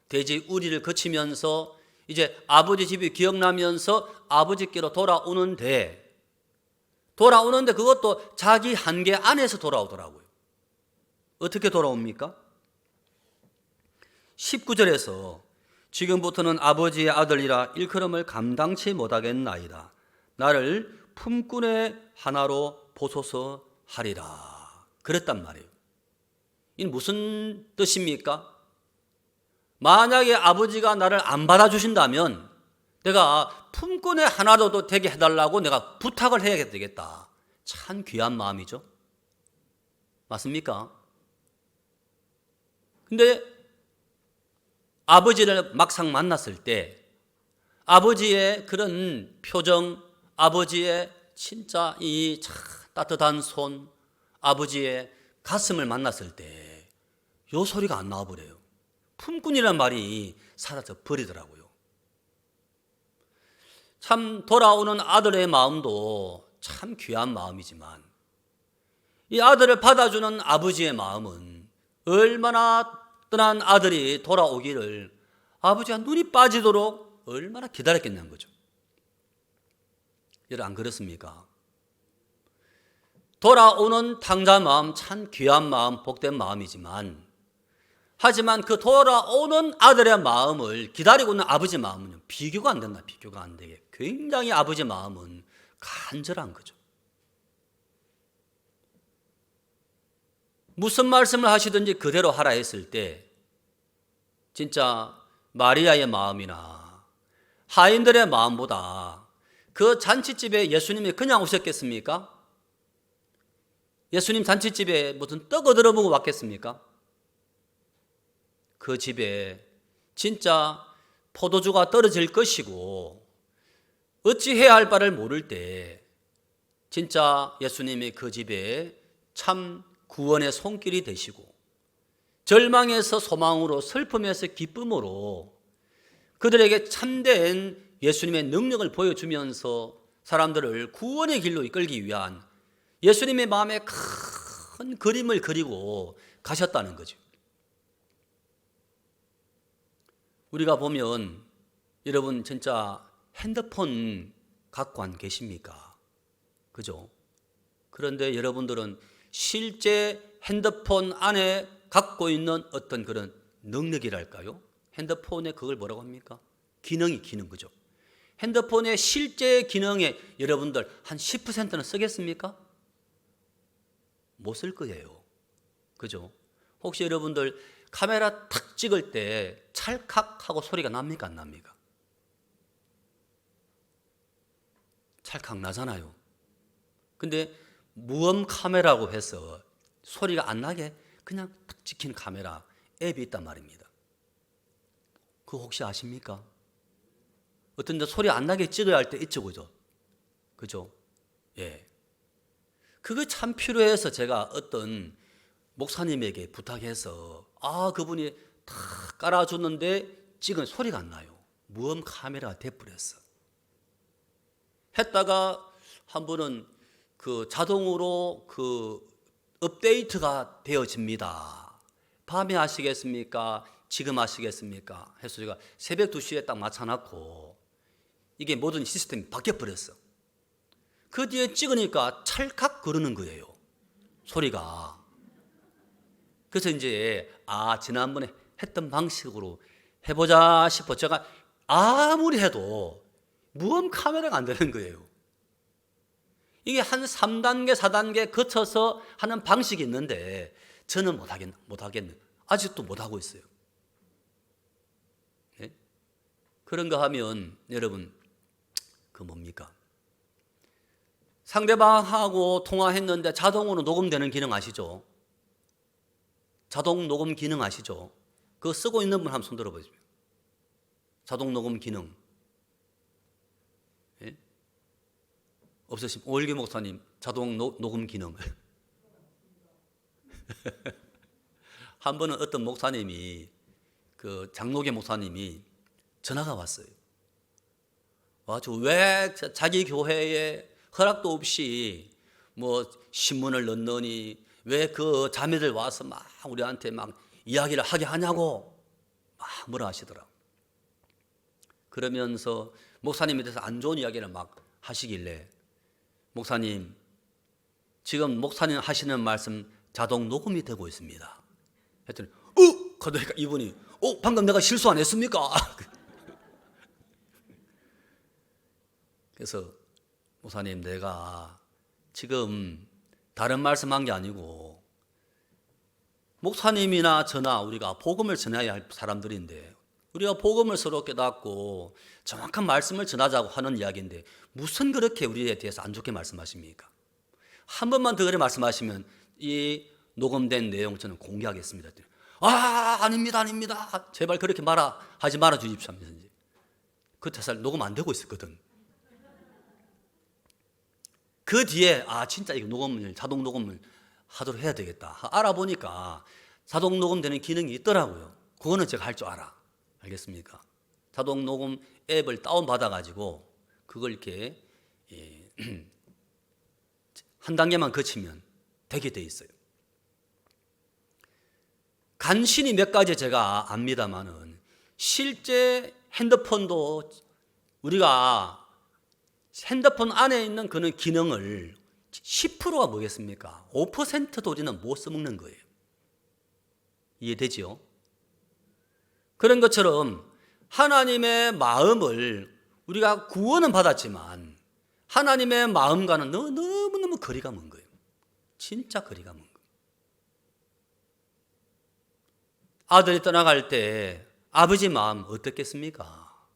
돼지 우리를 거치면서 이제 아버지 집이 기억나면서 아버지께로 돌아오는데 그것도 자기 한계 안에서 돌아오더라고요. 어떻게 돌아옵니까? 19절에서 지금부터는 아버지의 아들이라 일컬음을 감당치 못하겠나이다. 나를 품꾼의 하나로 보소서 하리라. 그랬단 말이에요. 이게 무슨 뜻입니까? 만약에 아버지가 나를 안 받아주신다면 내가 품꾼의 하나라도 되게 해달라고 내가 부탁을 해야 되겠다. 참 귀한 마음이죠. 맞습니까? 근데 아버지를 막상 만났을 때 아버지의 그런 표정, 아버지의 진짜 이 따뜻한 손, 아버지의 가슴을 만났을 때 요 소리가 안 나와버려요. 품꾼이란 말이 사라져 버리더라고요. 참 돌아오는 아들의 마음도 참 귀한 마음이지만 이 아들을 받아주는 아버지의 마음은 얼마나 떠난 아들이 돌아오기를 아버지가 눈이 빠지도록 얼마나 기다렸겠냐는 거죠. 여러분 안 그렇습니까? 돌아오는 탕자 마음 참 귀한 마음, 복된 마음이지만 하지만 그 돌아오는 아들의 마음을 기다리고 있는 아버지 마음은 비교가 안 된다. 비교가 안 되게 굉장히 아버지 마음은 간절한 거죠. 무슨 말씀을 하시든지 그대로 하라 했을 때 진짜 마리아의 마음이나 하인들의 마음보다 그 잔치집에 예수님이 그냥 오셨겠습니까? 예수님 잔치집에 무슨 떡 얻으러 보고 왔겠습니까? 그 집에 진짜 포도주가 떨어질 것이고 어찌해야 할 바를 모를 때 진짜 예수님이 그 집에 참 구원의 손길이 되시고 절망에서 소망으로 슬픔에서 기쁨으로 그들에게 참된 예수님의 능력을 보여주면서 사람들을 구원의 길로 이끌기 위한 예수님의 마음에 큰 그림을 그리고 가셨다는 거죠. 우리가 보면 여러분 진짜 핸드폰 갖고 안 계십니까? 그죠? 그런데 여러분들은 실제 핸드폰 안에 갖고 있는 어떤 그런 능력이랄까요? 핸드폰에 그걸 뭐라고 합니까? 기능 그죠? 핸드폰의 실제 기능에 여러분들 한 10%는 쓰겠습니까? 못 쓸 거예요. 그죠? 혹시 여러분들 카메라 탁 찍을 때 찰칵하고 소리가 납니까? 안 납니까? 찰칵 나잖아요. 근데 무음 카메라고 해서 소리가 안 나게 그냥 탁 찍힌 카메라 앱이 있단 말입니다. 그거 혹시 아십니까? 어떤 데 소리 안 나게 찍어야 할 때 있죠, 그죠? 그죠? 예. 그거 참 필요해서 제가 어떤 목사님에게 부탁해서 그분이 다 깔아줬는데 찍은 소리가 안 나요. 무음 카메라가 돼버렸어. 했다가 한 번은 그 자동으로 그 업데이트가 되어집니다. 밤에 하시겠습니까? 지금 하시겠습니까? 해서 제가 새벽 2시에 딱 맞춰놨고 이게 모든 시스템이 바뀌어버렸어. 그 뒤에 찍으니까 찰칵 거르는 거예요. 소리가. 그래서 이제 지난번에 했던 방식으로 해보자 싶어 제가 아무리 해도 무음 카메라가 안 되는 거예요. 이게 한 3단계, 4단계 거쳐서 하는 방식이 있는데 저는 못하겠네. 아직도 못하고 있어요. 예? 그런 거 하면 여러분 그 뭡니까? 상대방하고 통화했는데 자동으로 녹음되는 기능 아시죠? 자동 녹음 기능 아시죠? 그거 쓰고 있는 분 한번 손 들어보세요. 자동 녹음 기능. 예? 없으시면 오일규 목사님 자동 녹음 기능. 한 번은 어떤 목사님이 그 장로계 목사님이 전화가 왔어요. 왜 자기 교회에 허락도 없이 뭐 신문을 넣느니 왜 그 자매들 와서 막 우리한테 막 이야기를 하게 하냐고 막 뭐라 하시더라. 그러면서 목사님에 대해서 안 좋은 이야기를 막 하시길래 목사님 지금 목사님 하시는 말씀 자동 녹음이 되고 있습니다. 했더니 그러니까 이분이 방금 내가 실수 안 했습니까? 그래서 목사님 내가 지금 다른 말씀한 게 아니고 목사님이나 저나 우리가 복음을 전해야 할 사람들인데 우리가 복음을 서로 깨닫고 정확한 말씀을 전하자고 하는 이야기인데 무슨 그렇게 우리에 대해서 안 좋게 말씀하십니까? 한 번만 더 그래 말씀하시면 이 녹음된 내용 저는 공개하겠습니다. 아닙니다. 제발 그렇게 하지 말아 주십시오. 그때 사실 녹음 안 되고 있었거든. 그 뒤에 진짜 이거 자동 녹음을 하도록 해야 되겠다. 알아보니까 자동 녹음되는 기능이 있더라고요. 그거는 제가 할 줄 알아. 알겠습니까? 자동 녹음 앱을 다운받아 가지고 그걸 이렇게 한 단계만 거치면 되게 돼 있어요. 간신히 몇 가지 제가 압니다만은 실제 핸드폰도 우리가 핸드폰 안에 있는 그런 기능을 10%가 뭐겠습니까? 5%도 우리는 못 써먹는 거예요. 이해되지요? 그런 것처럼 하나님의 마음을 우리가 구원은 받았지만 하나님의 마음과는 너무너무 거리가 먼 거예요. 진짜 거리가 먼 거예요. 아들이 떠나갈 때 아버지 마음 어떻겠습니까?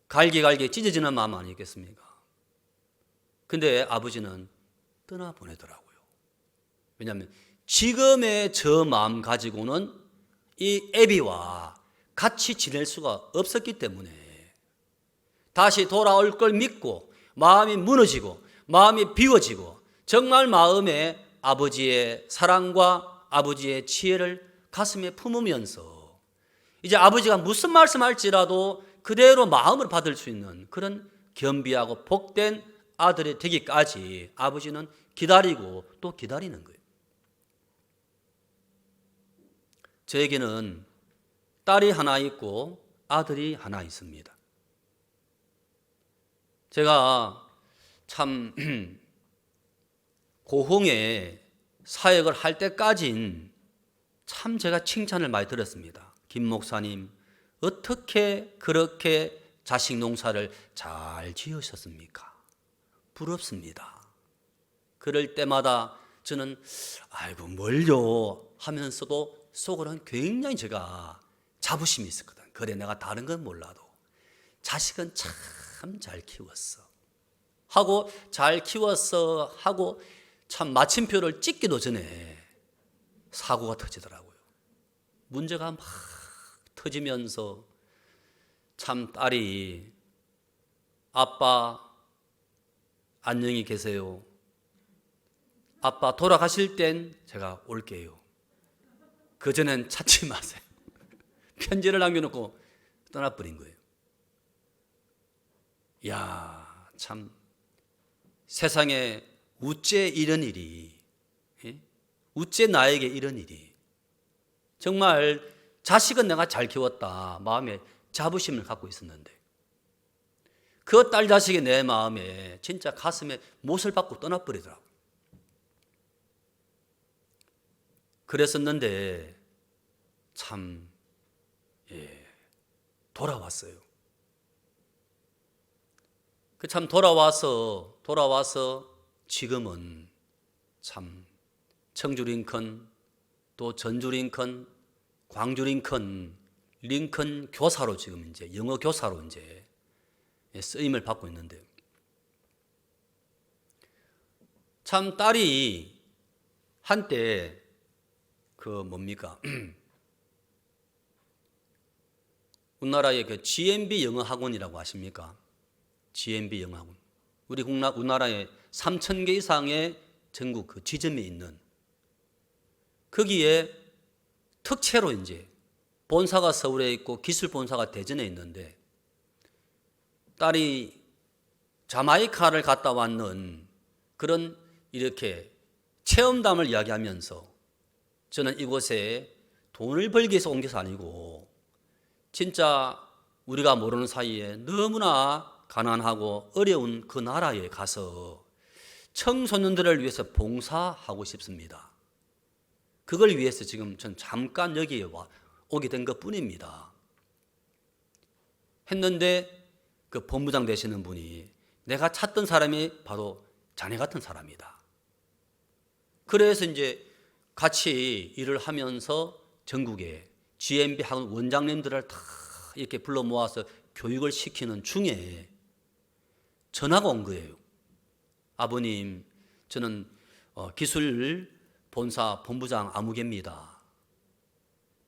갈기갈기 찢어지는 마음 아니겠습니까? 근데 아버지는 떠나보내더라고요. 왜냐하면 지금의 저 마음 가지고는 이 애비와 같이 지낼 수가 없었기 때문에 다시 돌아올 걸 믿고 마음이 무너지고 마음이 비워지고 정말 마음에 아버지의 사랑과 아버지의 지혜를 가슴에 품으면서 이제 아버지가 무슨 말씀할지라도 그대로 마음을 받을 수 있는 그런 겸비하고 복된 아들이 되기까지 아버지는 기다리고 또 기다리는 거예요. 저에게는 딸이 하나 있고 아들이 하나 있습니다. 제가 참 고흥에 사역을 할 때까진 참 제가 칭찬을 많이 들었습니다. 김 목사님 어떻게 그렇게 자식 농사를 잘 지으셨습니까? 부럽습니다. 그럴 때마다 저는 아이고 뭘요 하면서도 속으로는 굉장히 제가 자부심이 있었거든. 그래 내가 다른 건 몰라도 자식은 참 잘 키웠어 하고 잘 키웠어 하고 참 마침표를 찍기도 전에 사고가 터지더라고요. 문제가 막 터지면서 참 딸이 아빠 안녕히 계세요. 아빠 돌아가실 땐 제가 올게요. 그전엔 찾지 마세요. 편지를 남겨놓고 떠나버린 거예요. 야, 참 세상에 우째 이런 일이, 우째 나에게 이런 일이 정말 자식은 내가 잘 키웠다 마음에 자부심을 갖고 있었는데 그 딸 자식이 내 마음에 진짜 가슴에 못을 박고 떠나버리더라고. 그랬었는데 참 돌아왔어요. 그 참 돌아와서 지금은 참 청주 링컨, 또 전주 링컨, 광주 링컨, 링컨 교사로 지금 이제 영어 교사로 이제 쓰임을 받고 있는데요. 참 딸이 한때 그 뭡니까? 우리나라의 그 GMB 영어 학원이라고 아십니까? GMB 영어 학원. 우리나라에 3,000개 이상의 전국 그 지점이 있는 거기에 특채로 이제 본사가 서울에 있고 기술 본사가 대전에 있는데 딸이 자마이카를 갔다 왔는 그런 이렇게 체험담을 이야기하면서 저는 이곳에 돈을 벌기 위해서 온 것이 아니고 진짜 우리가 모르는 사이에 너무나 가난하고 어려운 그 나라에 가서 청소년들을 위해서 봉사하고 싶습니다. 그걸 위해서 지금 전 잠깐 여기에 오게 된 것뿐입니다. 했는데 그 본부장 되시는 분이 내가 찾던 사람이 바로 자네 같은 사람이다. 그래서 이제 같이 일을 하면서 전국에 GMB 학원 원장님들을 다 이렇게 불러 모아서 교육을 시키는 중에 전화가 온 거예요. 아버님, 저는 기술 본사 본부장 아무개입니다.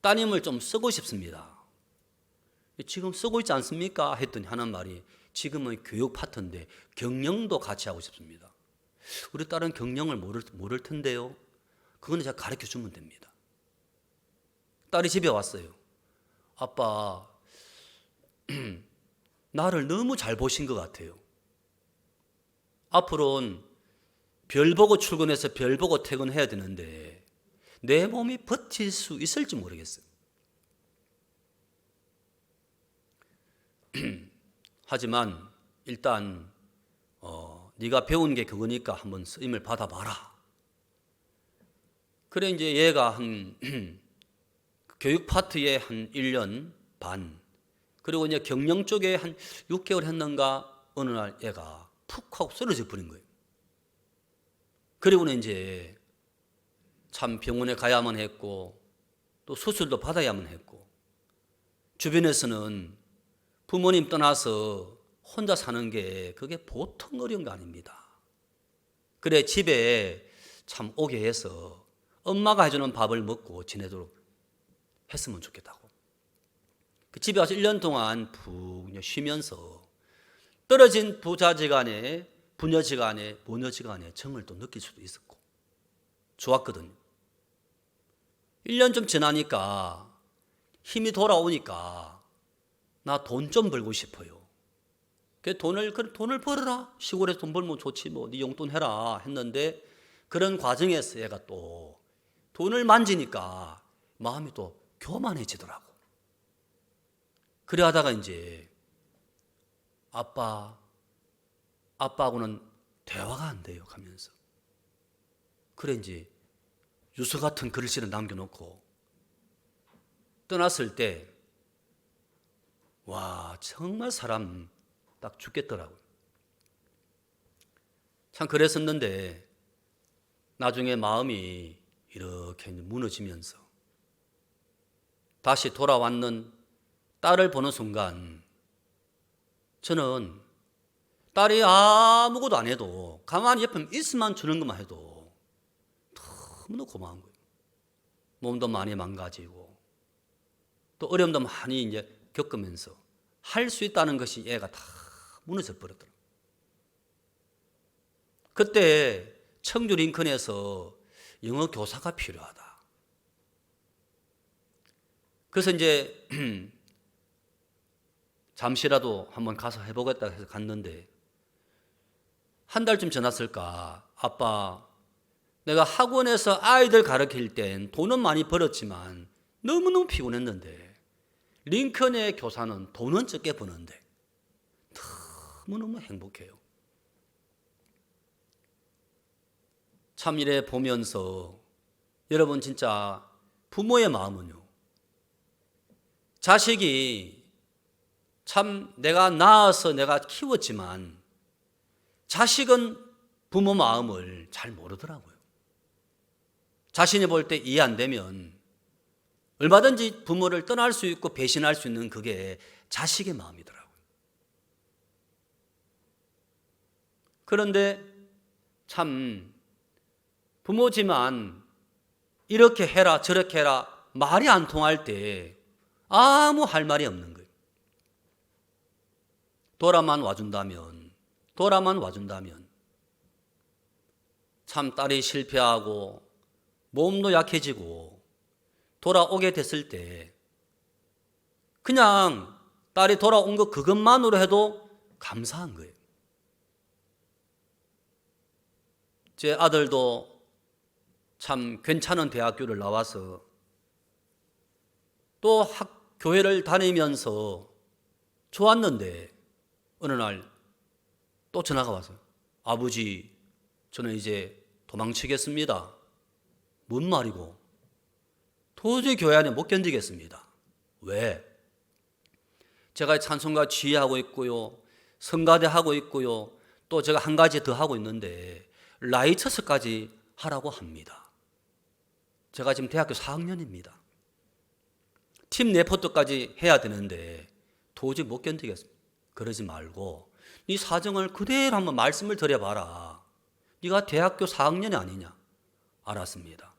따님을 좀 쓰고 싶습니다. 지금 쓰고 있지 않습니까? 했더니 하는 말이 지금은 교육 파트인데 경영도 같이 하고 싶습니다. 우리 딸은 경영을 모를 텐데요. 그거는 제가 가르쳐 주면 됩니다. 딸이 집에 왔어요. 아빠, 나를 너무 잘 보신 것 같아요. 앞으로는 별 보고 출근해서 별 보고 퇴근해야 되는데 내 몸이 버틸 수 있을지 모르겠어요. 하지만 일단 네가 배운 게 그거니까 한번 쓰임을 받아봐라. 그래 이제 얘가 한 교육 파트에 한 1년 반 그리고 이제 경영 쪽에 한 6개월 했는가 어느 날 얘가 푹 하고 쓰러져 버린 거예요. 그리고는 이제 참 병원에 가야만 했고 또 수술도 받아야만 했고 주변에서는 부모님 떠나서 혼자 사는 게 그게 보통 어려운 거 아닙니다. 그래 집에 참 오게 해서 엄마가 해주는 밥을 먹고 지내도록 했으면 좋겠다고. 그 집에 와서 1년 동안 푹 쉬면서 떨어진 부자지간에 부녀지간에 모녀지간에 정을 또 느낄 수도 있었고 좋았거든요. 1년 좀 지나니까 힘이 돌아오니까 나 돈 좀 벌고 싶어요. 그 돈을 벌어라. 시골에서 돈 벌면 좋지 뭐 네 용돈 해라 했는데 그런 과정에서 얘가 또 돈을 만지니까 마음이 또 교만해지더라고. 그래 하다가 이제 아빠하고는 대화가 안 돼요 가면서. 그래 이제 유서 같은 글씨를 남겨놓고 떠났을 때 와 정말 사람 딱 죽겠더라고요. 참 그랬었는데 나중에 마음이 이렇게 무너지면서 다시 돌아왔는 딸을 보는 순간 저는 딸이 아무것도 안 해도 가만히 옆에 있으면 주는 것만 해도 너무나 고마운 거예요. 몸도 많이 망가지고 또 어려움도 많이 이제 겪으면서 할 수 있다는 것이 얘가 다 무너져 버렸더라고요. 그때 청주 링컨에서 영어 교사가 필요하다. 그래서 이제 잠시라도 한번 가서 해보겠다 해서 갔는데 한 달쯤 지났을까 아빠 내가 학원에서 아이들 가르칠 땐 돈은 많이 벌었지만 너무너무 피곤했는데 링컨의 교사는 돈은 적게 버는데 너무너무 행복해요. 참 이래 보면서 여러분 진짜 부모의 마음은요, 자식이 참 내가 낳아서 내가 키웠지만 자식은 부모 마음을 잘 모르더라고요. 자신이 볼 때 이해 안 되면 얼마든지 부모를 떠날 수 있고 배신할 수 있는 그게 자식의 마음이더라고요. 그런데 참 부모지만 이렇게 해라 저렇게 해라 말이 안 통할 때 아무 할 말이 없는 거예요. 돌아만 와준다면 참 딸이 실패하고 몸도 약해지고 돌아오게 됐을 때 그냥 딸이 돌아온 것 그것만으로 해도 감사한 거예요. 제 아들도 참 괜찮은 대학교를 나와서 또 교회를 다니면서 좋았는데 어느 날 또 전화가 왔어요. 아버지, 저는 이제 도망치겠습니다. 뭔 말이고? 도저히 교회 안에 못 견디겠습니다. 왜? 제가 찬송가 지휘하고 있고요, 성가대 하고 있고요, 또 제가 한 가지 더 하고 있는데 라이처스까지 하라고 합니다. 제가 지금 대학교 4학년입니다. 팀 레포트까지 해야 되는데 도저히 못 견디겠습니다. 그러지 말고 네 사정을 그대로 한번 말씀을 드려봐라. 네가 대학교 4학년이 아니냐? 알았습니다.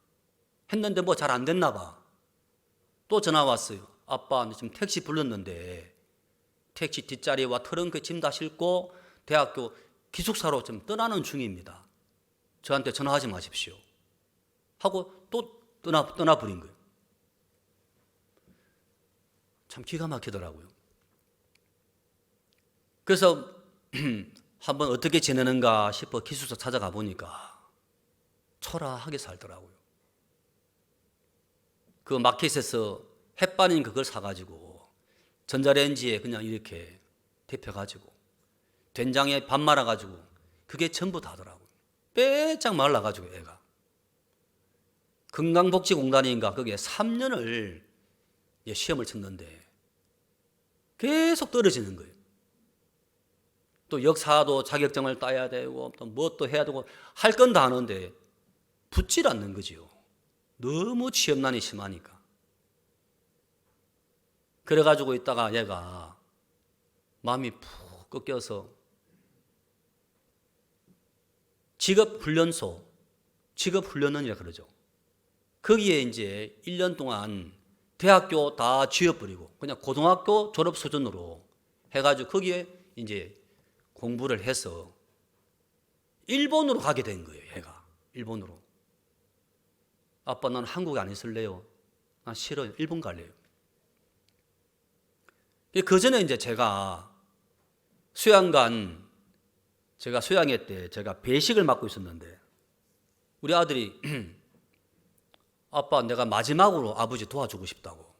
했는데 뭐 잘 안 됐나 봐. 또 전화 왔어요. 아빠, 지금 택시 불렀는데 택시 뒷자리와 트렁크에 짐 다 싣고 대학교 기숙사로 좀 떠나는 중입니다. 저한테 전화하지 마십시오. 하고 또 떠나버린 거예요. 참 기가 막히더라고요. 그래서 한번 어떻게 지내는가 싶어 기숙사 찾아가 보니까 초라하게 살더라고요. 그 마켓에서 햇반인 그걸 사가지고 전자레인지에 그냥 이렇게 데펴가지고 된장에 밥 말아가지고 그게 전부 다더라고요. 빼짝 말라가지고 애가. 건강복지공단인가 거기에 3년을 시험을 쳤는데 계속 떨어지는 거예요. 또 역사도 자격증을 따야 되고 또 뭐 해야 되고 할 건 다 하는데 붙질 않는 거지요. 너무 취업난이 심하니까. 그래가지고 있다가 얘가 마음이 푹 꺾여서 직업훈련원이라 그러죠. 거기에 이제 1년 동안 대학교 다 지워버리고 그냥 고등학교 졸업 수준으로 해가지고 거기에 이제 공부를 해서 일본으로 가게 된 거예요. 얘가 일본으로. 아빠, 난 한국에 안 있을래요. 난 싫어요. 일본 갈래요. 그 전에 이제 제가 수양회 때 제가 배식을 맡고 있었는데 우리 아들이 아빠, 내가 마지막으로 아버지 도와주고 싶다고.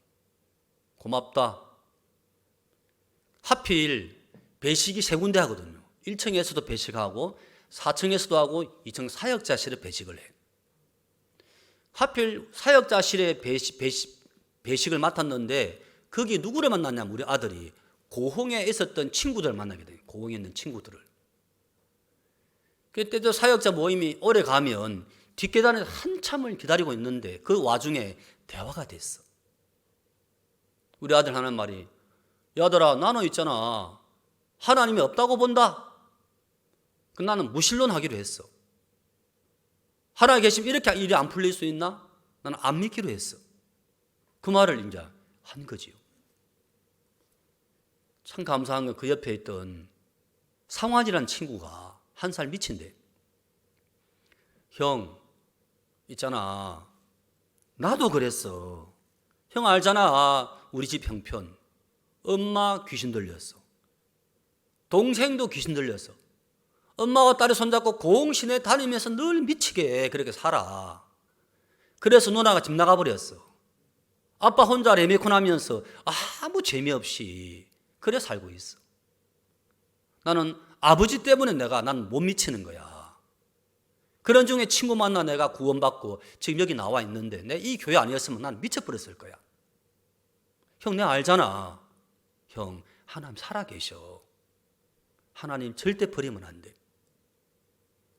고맙다. 하필 배식이 3군데 하거든요. 1층에서도 배식하고 4층에서도 하고 2층 사역자실에 배식을 해. 하필 사역자실에 배식을 맡았는데 거기 누구를 만났냐면 우리 아들이 고흥에 있었던 친구들을 만나게 돼요. 고흥에 있는 친구들을. 그때도 사역자 모임이 오래 가면 뒷계단에서 한참을 기다리고 있는데 그 와중에 대화가 됐어. 우리 아들 하는 말이, 야들아, 나는 있잖아, 하나님이 없다고 본다. 나는 무신론하기로 했어. 하나님 계시면 이렇게 일이 안 풀릴 수 있나? 나는 안 믿기로 했어. 그 말을 이제 한 거지요. 참 감사한 건 그 옆에 있던 상환이라는 친구가 1살 미친데, 형 있잖아, 나도 그랬어. 형 알잖아, 우리 집 형편. 엄마 귀신 들렸어. 동생도 귀신 들렸어. 엄마와 딸이 손잡고 공시내 다니면서 늘 미치게 그렇게 살아. 그래서 누나가 집 나가버렸어. 아빠 혼자 레미콘 하면서 아무 재미없이 그래 살고 있어. 나는 아버지 때문에 난 못 미치는 거야. 그런 중에 친구 만나 내가 구원받고 지금 여기 나와 있는데 내 이 교회 아니었으면 난 미쳐버렸을 거야. 형, 내가 알잖아. 형, 하나님 살아계셔. 하나님 절대 버리면 안 돼.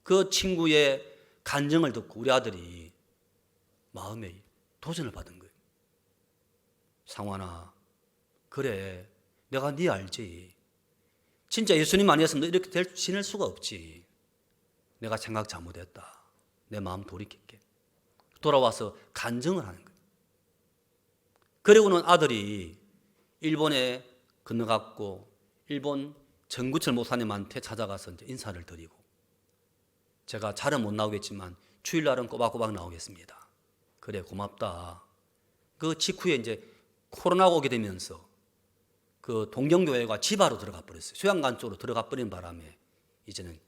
그 친구의 간증을 듣고 우리 아들이 마음에 도전을 받은 거예요. 상환아, 그래, 내가 네 알지. 진짜 예수님 아니었으면 너 이렇게 지낼 수가 없지. 내가 생각 잘못했다. 내 마음 돌이킬게. 돌아와서 간증을 하는 거예요. 그리고는 아들이 일본에 건너갔고 일본 정구철 목사님한테 찾아가서 이제 인사를 드리고, 제가 잘은 못 나오겠지만 주일날은 꼬박꼬박 나오겠습니다. 그래, 고맙다. 그 직후에 이제 코로나가 오게 되면서 그 동경교회가 지하로 들어가 버렸어요. 수양관 쪽으로 들어가 버린 바람에 이제는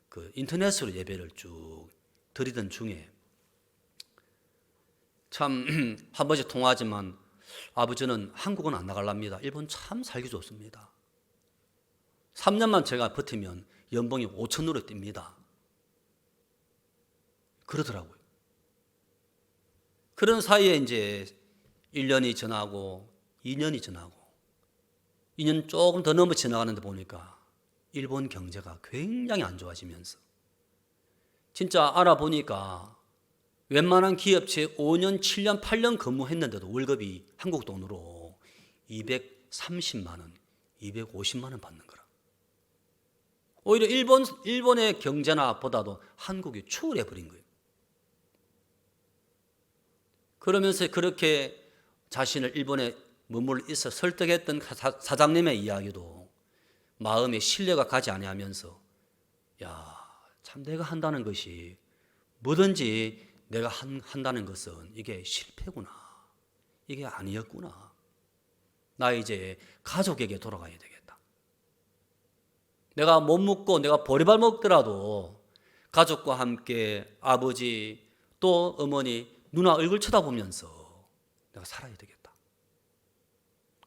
그 인터넷으로 예배를 쭉 드리던 중에 참 한 번씩 통화하지만 아버지는 한국은 안 나갈랍니다. 일본 참 살기 좋습니다. 3년만 제가 버티면 연봉이 5천으로 뜁니다. 그러더라고요. 그런 사이에 이제 1년이 지나고 2년이 지나고 2년 조금 더 넘어 지나가는데 보니까 일본 경제가 굉장히 안 좋아지면서 진짜 알아보니까 웬만한 기업체 5년, 7년, 8년 근무했는데도 월급이 한국 돈으로 230만 원, 250만 원 받는 거라. 오히려 일본의 경제나 보다도 한국이 추월해 버린 거예요. 그러면서 그렇게 자신을 일본에 머물러 있어 설득했던 사장님의 이야기도 마음에 신뢰가 가지 아니하면서, 야, 참 내가 한다는 것이 뭐든지 내가 한다는 것은 이게 실패구나. 이게 아니었구나. 나 이제 가족에게 돌아가야 되겠다. 내가 못 먹고 내가 보리밥 먹더라도 가족과 함께 아버지 또 어머니 누나 얼굴 쳐다보면서 내가 살아야 되겠다.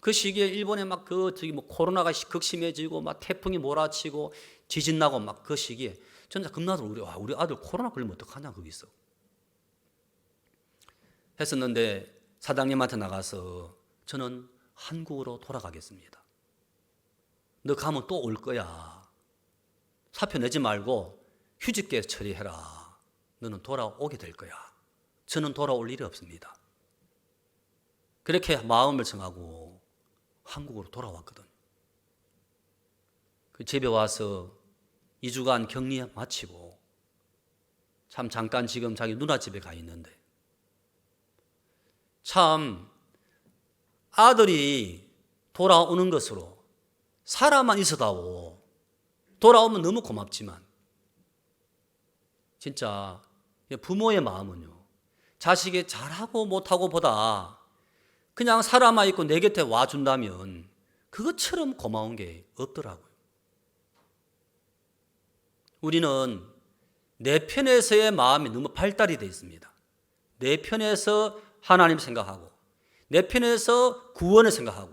그 시기에 일본에 막 뭐 코로나가 극심해지고 막 태풍이 몰아치고 지진 나고 막 그 시기에 전자 겁나서 우리 아들 코로나 걸리면 어떡하냐 거기서 했었는데 사장님한테 나가서 저는 한국으로 돌아가겠습니다. 너 가면 또 올 거야. 사표 내지 말고 휴직계 처리해라. 너는 돌아오게 될 거야. 저는 돌아올 일이 없습니다. 그렇게 마음을 정하고 한국으로 돌아왔거든. 그 집에 와서 2주간 격리 마치고 참 잠깐 지금 자기 누나 집에 가 있는데 참 아들이 돌아오는 것으로 살아만 있어다오. 돌아오면 너무 고맙지만 진짜 부모의 마음은요, 자식이 잘하고 못하고 보다 그냥 살아만 있고 내 곁에 와준다면 그것처럼 고마운 게 없더라고요. 우리는 내 편에서의 마음이 너무 발달이 되어 있습니다. 내 편에서 하나님 생각하고 내 편에서 구원을 생각하고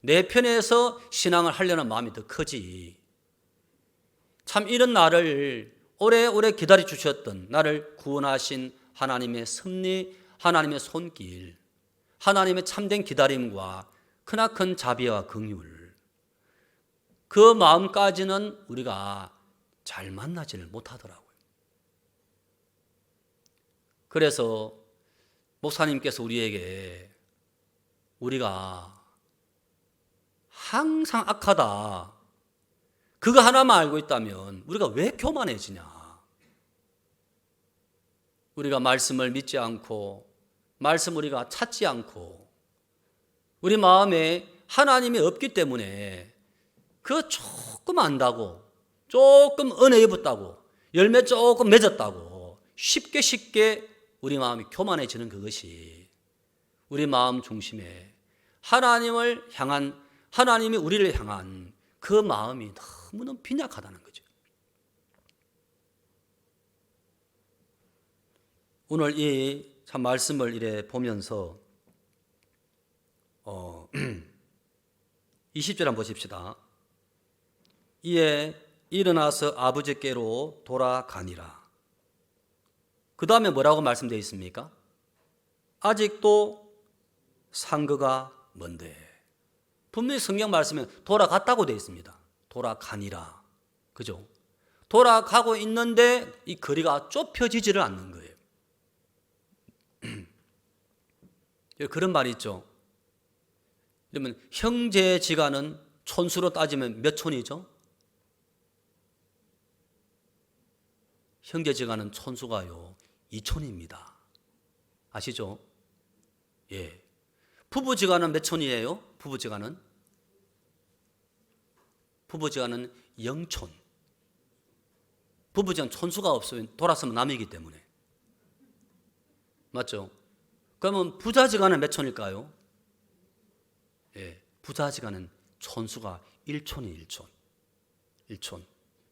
내 편에서 신앙을 하려는 마음이 더 크지. 참 이런 나를 오래오래 기다려 주셨던, 나를 구원하신 하나님의 섭리, 하나님의 손길, 하나님의 참된 기다림과 크나큰 자비와 긍휼, 그 마음까지는 우리가 잘 만나지를 못하더라고요. 그래서 목사님께서 우리에게 우리가 항상 악하다, 그거 하나만 알고 있다면 우리가 왜 교만해지냐. 우리가 말씀을 믿지 않고 말씀 우리가 찾지 않고 우리 마음에 하나님이 없기 때문에 그 조금 안다고, 조금 은혜 입었다고, 열매 조금 맺었다고 쉽게 우리 마음이 교만해지는 그것이 우리 마음 중심에 하나님을 향한, 하나님이 우리를 향한 그 마음이 너무너무 빈약하다는 거죠. 오늘 이 참 말씀을 이래 보면서 20절 한번 보십시다. 이에 일어나서 아버지께로 돌아가니라. 그 다음에 뭐라고 말씀되어 있습니까? 아직도 상거가 먼데. 분명히 성경 말씀에 돌아갔다고 되어 있습니다. 돌아가니라. 그죠? 돌아가고 있는데 이 거리가 좁혀지지를 않는 거예요. 그런 말이 있죠. 그러면 형제지간은 촌수로 따지면 몇 촌이죠? 형제지간은 촌수가요 2촌입니다. 아시죠? 예. 부부지간은 몇 촌이에요? 부부지간은 0촌. 부부지간 촌수가 없으면 돌아서면 남이기 때문에. 맞죠? 그러면 부자지간은 몇 촌일까요? 예. 부자지간은 촌수가 1촌이 1촌.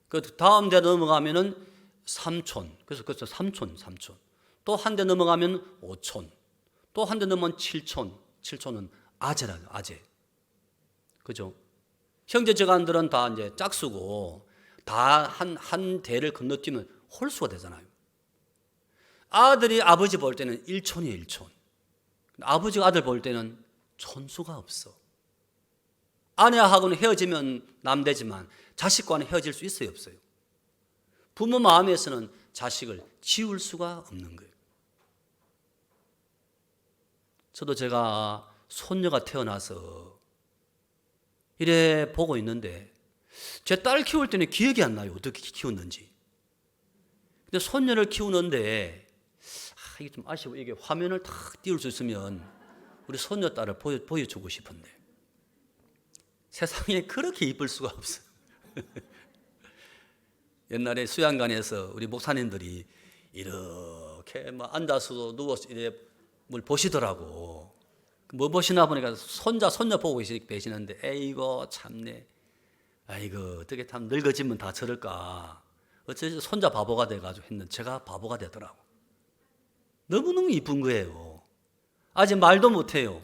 그 다음 데 넘어가면은 3촌. 그래서 3촌. 또 한 대 넘어가면 5촌. 또 한 대 넘으면 7촌. 7촌은 아재라요, 아재. 그죠? 형제지간들은 다 이제 짝수고 다 한 대를 건너뛰면 홀수가 되잖아요. 아들이 아버지 볼 때는 1촌이에요, 1촌. 아버지가 아들 볼 때는 촌수가 없어. 아내하고는 헤어지면 남되지만 자식과는 헤어질 수 있어요, 없어요? 부모 마음에서는 자식을 지울 수가 없는 거예요. 저도 제가 손녀가 태어나서 이래 보고 있는데 제 딸 키울 때는 기억이 안 나요. 어떻게 키웠는지. 근데 손녀를 키우는데 이게 좀 아쉬워. 이게 화면을 탁 띄울 수 있으면 우리 손녀 딸을 보여주고 싶은데 세상에 그렇게 이쁠 수가 없어. 옛날에 수양관에서 우리 목사님들이 이렇게 막 앉아서 누워서 이래 뭘 보시더라고. 뭐 보시나 보니까 손녀 보고 계시는데 에이고 참네. 아이고 어떻게 참 늙어지면 다 저럴까. 어쩌지 손자 바보가 돼가지고 했는데 제가 바보가 되더라고. 너무너무 이쁜 거예요. 아직 말도 못해요.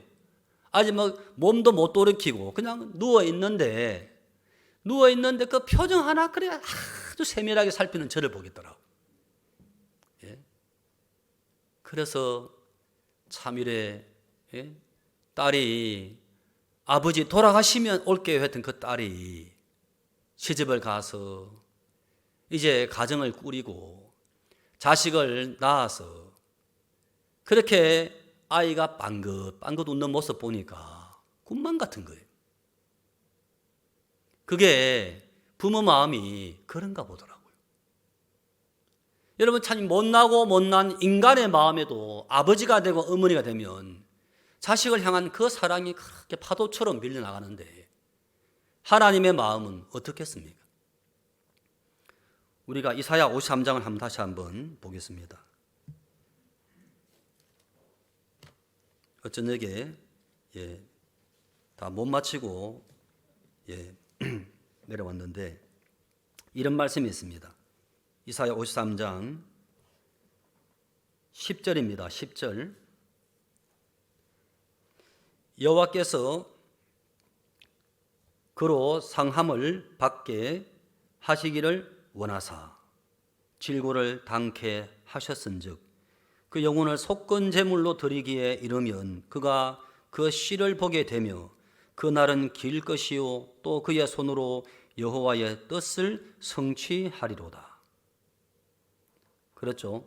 아직 막 몸도 못 돌이키고 그냥 누워있는데 그 표정 하나 그래 아주 세밀하게 살피는 저를 보겠더라고. 예? 그래서 참 이래 딸이 아버지 돌아가시면 올게요 했던 그 딸이 시집을 가서 이제 가정을 꾸리고 자식을 낳아서 그렇게 아이가 빵긋 웃는 모습 보니까 꿈만 같은 거예요. 그게 부모 마음이 그런가 보더라고요. 여러분 참 못난 인간의 마음에도 아버지가 되고 어머니가 되면 자식을 향한 그 사랑이 그렇게 파도처럼 밀려나가는데 하나님의 마음은 어떻겠습니까? 우리가 이사야 53장을 다시 한번 보겠습니다. 어쩌녁에 다 못 마치고 내려왔는데 이런 말씀이 있습니다. 이사야 53장 10절입니다. 10절 여호와께서 그로 상함을 받게 하시기를 원하사 질고를 당케 하셨은즉 그 영혼을 속건 제물로 드리기에 이르면 그가 그 씨를 보게 되며 그 날은 길 것이요 또 그의 손으로 여호와의 뜻을 성취하리로다. 그렇죠?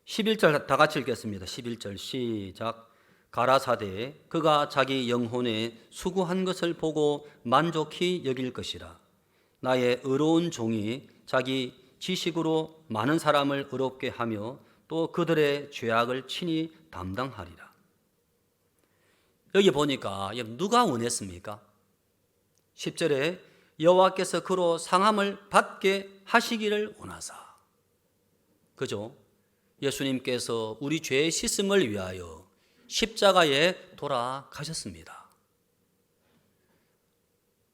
11절 다 같이 읽겠습니다. 11절 시작. 가라사대 그가 자기 영혼에 수고한 것을 보고 만족히 여길 것이라. 나의 의로운 종이 자기 지식으로 많은 사람을 의롭게 하며 또 그들의 죄악을 친히 담당하리라. 여기 보니까 누가 원했습니까? 10절에 여호와께서 그로 상함을 받게 하시기를 원하사. 그죠? 예수님께서 우리 죄의 씻음을 위하여 십자가에 돌아가셨습니다.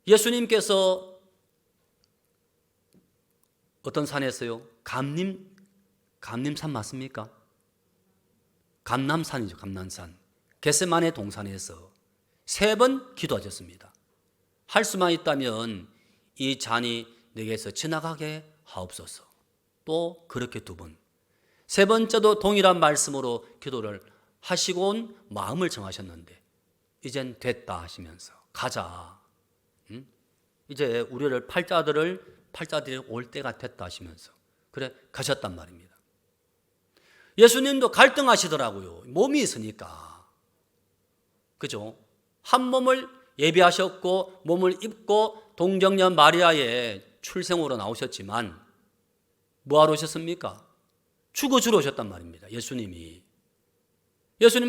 예수님께서 어떤 산에서요? 감림산 맞습니까? 감남산이죠, 감남산. 겟세마네 동산에서 3번 기도하셨습니다. 할 수만 있다면 이 잔이 내게서 지나가게 하옵소서. 또 그렇게 2번. 3번째도 동일한 말씀으로 기도를 하시고 마음을 정하셨는데 이젠 됐다 하시면서 가자. 이제 우리를 팔자들이 올 때가 됐다 하시면서 그래 가셨단 말입니다. 예수님도 갈등하시더라고요. 몸이 있으니까. 그죠? 한 몸을 예비하셨고 몸을 입고 동정녀 마리아의 출생으로 나오셨지만 뭐하러 오셨습니까? 죽어주러 오셨단 말입니다. 예수님은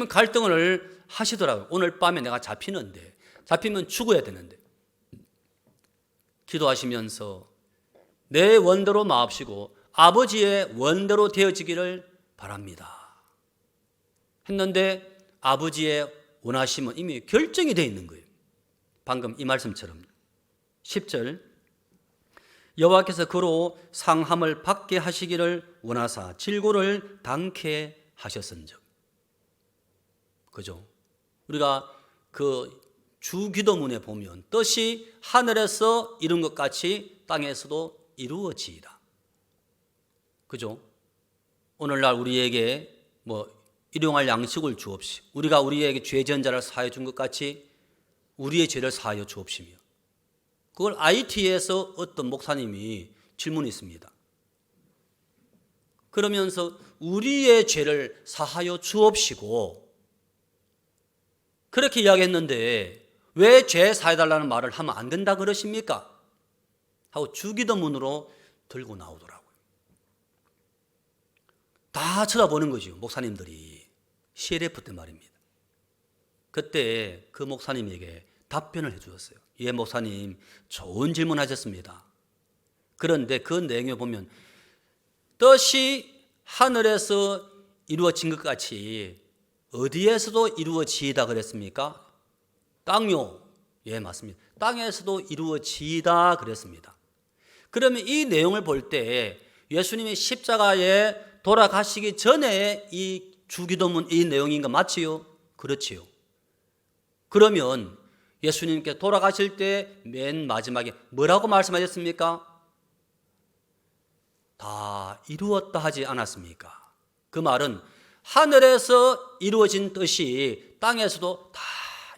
갈등을 하시더라고요. 오늘 밤에 내가 잡히면 죽어야 되는데 기도하시면서 내 원대로 마옵시고 아버지의 원대로 되어지기를 바랍니다 했는데 아버지의 원하심은 이미 결정이 되어 있는 거예요. 방금 이 말씀처럼 10절 여호와께서 그로 상함을 받게 하시기를 원하사 질고를 당케 하셨은즉. 그죠? 우리가 그 주기도문에 보면 뜻이 하늘에서 이룬 것 같이 땅에서도 이루어지이다. 그죠? 오늘날 우리에게 일용할 양식을 주옵시. 우리가 우리에게 죄 지은 자를 사하여 준 것 같이 우리의 죄를 사하여 주옵시며. 그걸 IT에서 어떤 목사님이 질문이 있습니다. 그러면서 우리의 죄를 사하여 주옵시고 그렇게 이야기했는데 왜 죄 사해달라는 말을 하면 안 된다 그러십니까? 하고 주기도문으로 들고 나오더라고요. 다 쳐다보는 거죠. 목사님들이 CLF 때 말입니다. 그때 그 목사님에게 답변을 해 주었어요. 예, 목사님 좋은 질문 하셨습니다. 그런데 그 내용에 보면 뜻이 하늘에서 이루어진 것 같이 어디에서도 이루어지이다 그랬습니까? 땅요. 예, 맞습니다. 땅에서도 이루어지이다 그랬습니다. 그러면 이 내용을 볼 때 예수님이 십자가에 돌아가시기 전에 이 주기도문 이 내용인 거 맞지요? 그렇지요. 그러면 예수님께 돌아가실 때 맨 마지막에 뭐라고 말씀하셨습니까? 다 이루었다 하지 않았습니까? 그 말은 하늘에서 이루어진 뜻이 땅에서도 다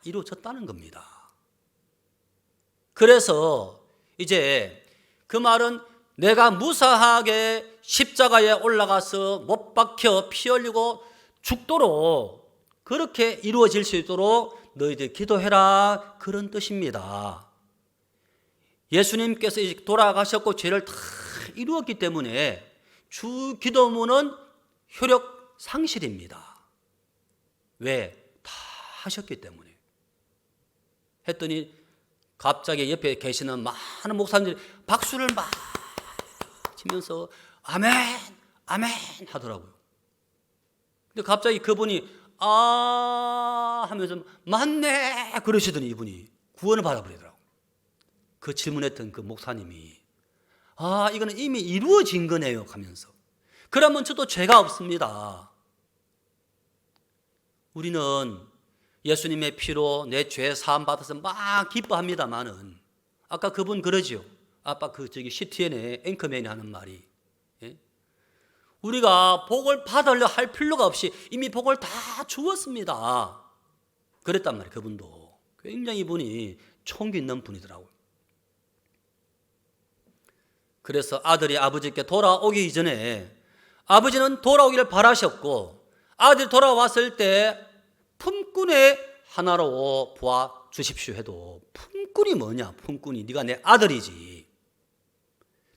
이루어졌다는 겁니다. 그래서 이제 그 말은 내가 무사하게 십자가에 올라가서 못 박혀 피 흘리고 죽도록 그렇게 이루어질 수 있도록 너희들 기도해라 그런 뜻입니다. 예수님께서 이제 돌아가셨고 죄를 다 이루었기 때문에 주 기도문은 효력 상실입니다. 왜? 다 하셨기 때문에. 했더니 갑자기 옆에 계시는 많은 목사님들이 박수를 막 치면서 아멘, 아멘 하더라고요. 근데 갑자기 그분이 하면서 맞네 그러시더니 이분이 구원을 받아버리더라고요. 그 질문했던 그 목사님이 이거는 이미 이루어진 거네요 하면서 그러면 저도 죄가 없습니다. 우리는 예수님의 피로 내 죄 사함 받아서 막 기뻐합니다만은 아까 그분 그러지요. 아까 CTN의 앵커맨이 하는 말이 우리가 복을 받으려 할 필요가 없이 이미 복을 다 주었습니다. 그랬단 말이에요. 그분도 굉장히 이분이 총기 있는 분이더라고요. 그래서 아들이 아버지께 돌아오기 전에 아버지는 돌아오기를 바라셨고 아들이 돌아왔을 때 품꾼의 하나로 보아 주십시오 해도 품꾼이 뭐냐? 품꾼이 네가 내 아들이지.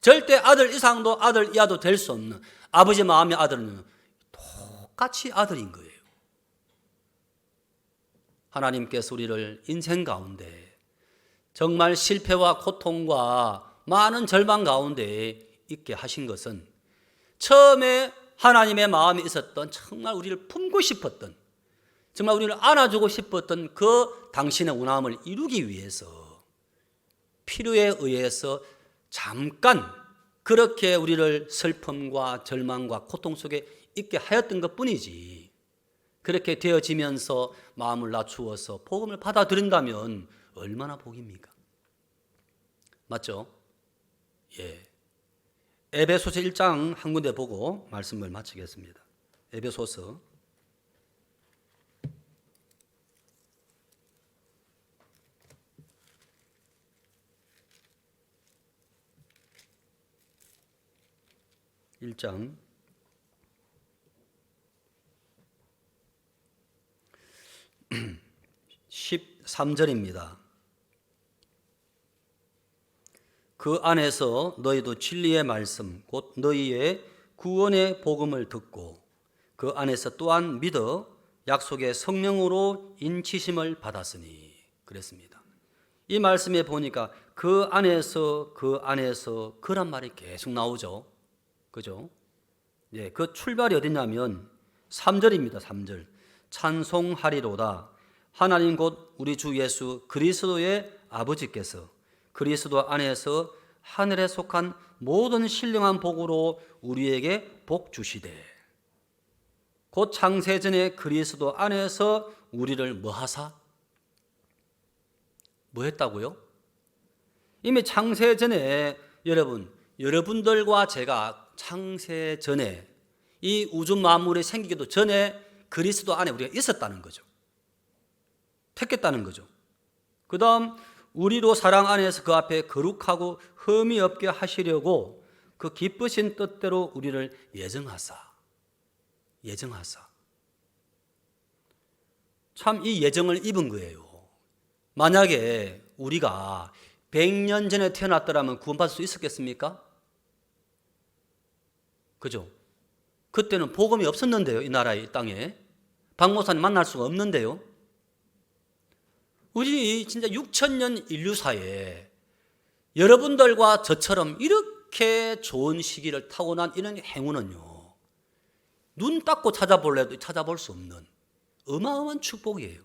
절대 아들 이상도 아들 이하도 될 수 없는 아버지 마음의 아들은 똑같이 아들인 거예요. 하나님께서 우리를 인생 가운데 정말 실패와 고통과 많은 절망 가운데 있게 하신 것은 처음에 하나님의 마음에 있었던 정말 우리를 품고 싶었던 정말 우리를 안아주고 싶었던 그 당신의 원함을 이루기 위해서 필요에 의해서 잠깐 그렇게 우리를 슬픔과 절망과 고통 속에 있게 하였던 것뿐이지 그렇게 되어지면서 마음을 낮추어서 복음을 받아들인다면 얼마나 복입니까? 맞죠? 예. 에베소서 1장 한 군데 보고 말씀을 마치겠습니다. 에베소서 1장 13절입니다. 그 안에서 너희도 진리의 말씀 곧 너희의 구원의 복음을 듣고 그 안에서 또한 믿어 약속의 성령으로 인치심을 받았으니 그랬습니다. 이 말씀에 보니까 그 안에서 그란 말이 계속 나오죠. 그죠? 예, 그 출발이 어디냐면 3절입니다. 3절. 찬송하리로다. 하나님 곧 우리 주 예수 그리스도의 아버지께서 그리스도 안에서 하늘에 속한 모든 신령한 복으로 우리에게 복 주시되 곧 창세전에 그리스도 안에서 우리를 뭐 하사? 뭐 했다고요? 이미 창세전에 여러분들과 제가 창세전에 이 우주 만물이 생기기도 전에 그리스도 안에 우리가 있었다는 거죠. 택했다는 거죠. 그 다음 우리로 사랑 안에서 그 앞에 거룩하고 흠이 없게 하시려고 그 기쁘신 뜻대로 우리를 예정하사. 참 이 예정을 입은 거예요. 만약에 우리가 100년 전에 태어났더라면 구원받을 수 있었겠습니까? 그죠? 그때는 복음이 없었는데요. 이 나라에, 이 땅에. 박 목사님 만날 수가 없는데요. 우리 진짜 6천년 인류사에 여러분들과 저처럼 이렇게 좋은 시기를 타고난 이런 행운은요. 눈 닦고 찾아볼래도 찾아볼 수 없는 어마어마한 축복이에요.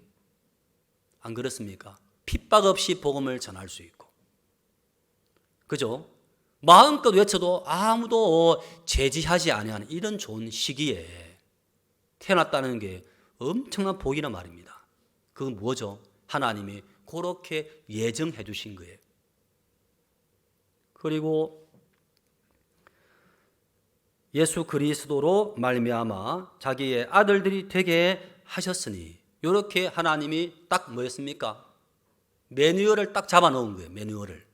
안 그렇습니까? 핍박 없이 복음을 전할 수 있고. 그죠? 마음껏 외쳐도 아무도 제지하지 아니하는 이런 좋은 시기에 태어났다는 게 엄청난 복이란 말입니다. 그건 뭐죠? 하나님이 그렇게 예정해 주신 거예요. 그리고 예수 그리스도로 말미암아 자기의 아들들이 되게 하셨으니 이렇게 하나님이 딱 뭐였습니까? 매뉴얼을 딱 잡아놓은 거예요. 매뉴얼을.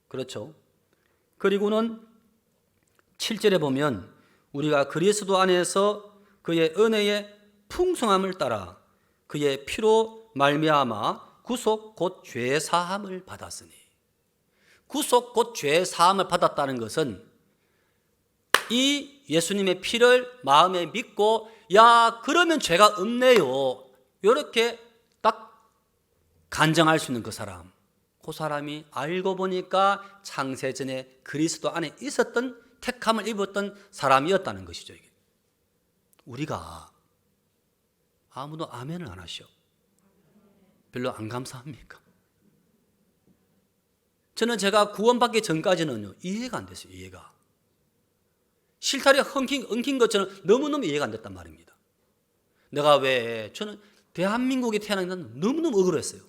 그렇죠? 그리고는 7절에 보면 우리가 그리스도 안에서 그의 은혜의 풍성함을 따라 그의 피로 말미암아 구속 곧 죄 사함을 받았으니 구속 곧 죄 사함을 받았다는 것은 이 예수님의 피를 마음에 믿고 야 그러면 죄가 없네요 이렇게 딱 간증할 수 있는 그 사람이 알고 보니까 창세전에 그리스도 안에 있었던 택함을 입었던 사람이었다는 것이죠. 이게. 우리가 아무도 아멘을 안 하셔. 별로 안 감사합니까? 저는 제가 구원받기 전까지는요 이해가 안 됐어요. 이해가. 실타래 엉킨 것처럼 너무너무 이해가 안 됐단 말입니다. 내가 왜 저는 대한민국에 태어난 건 너무너무 억울했어요.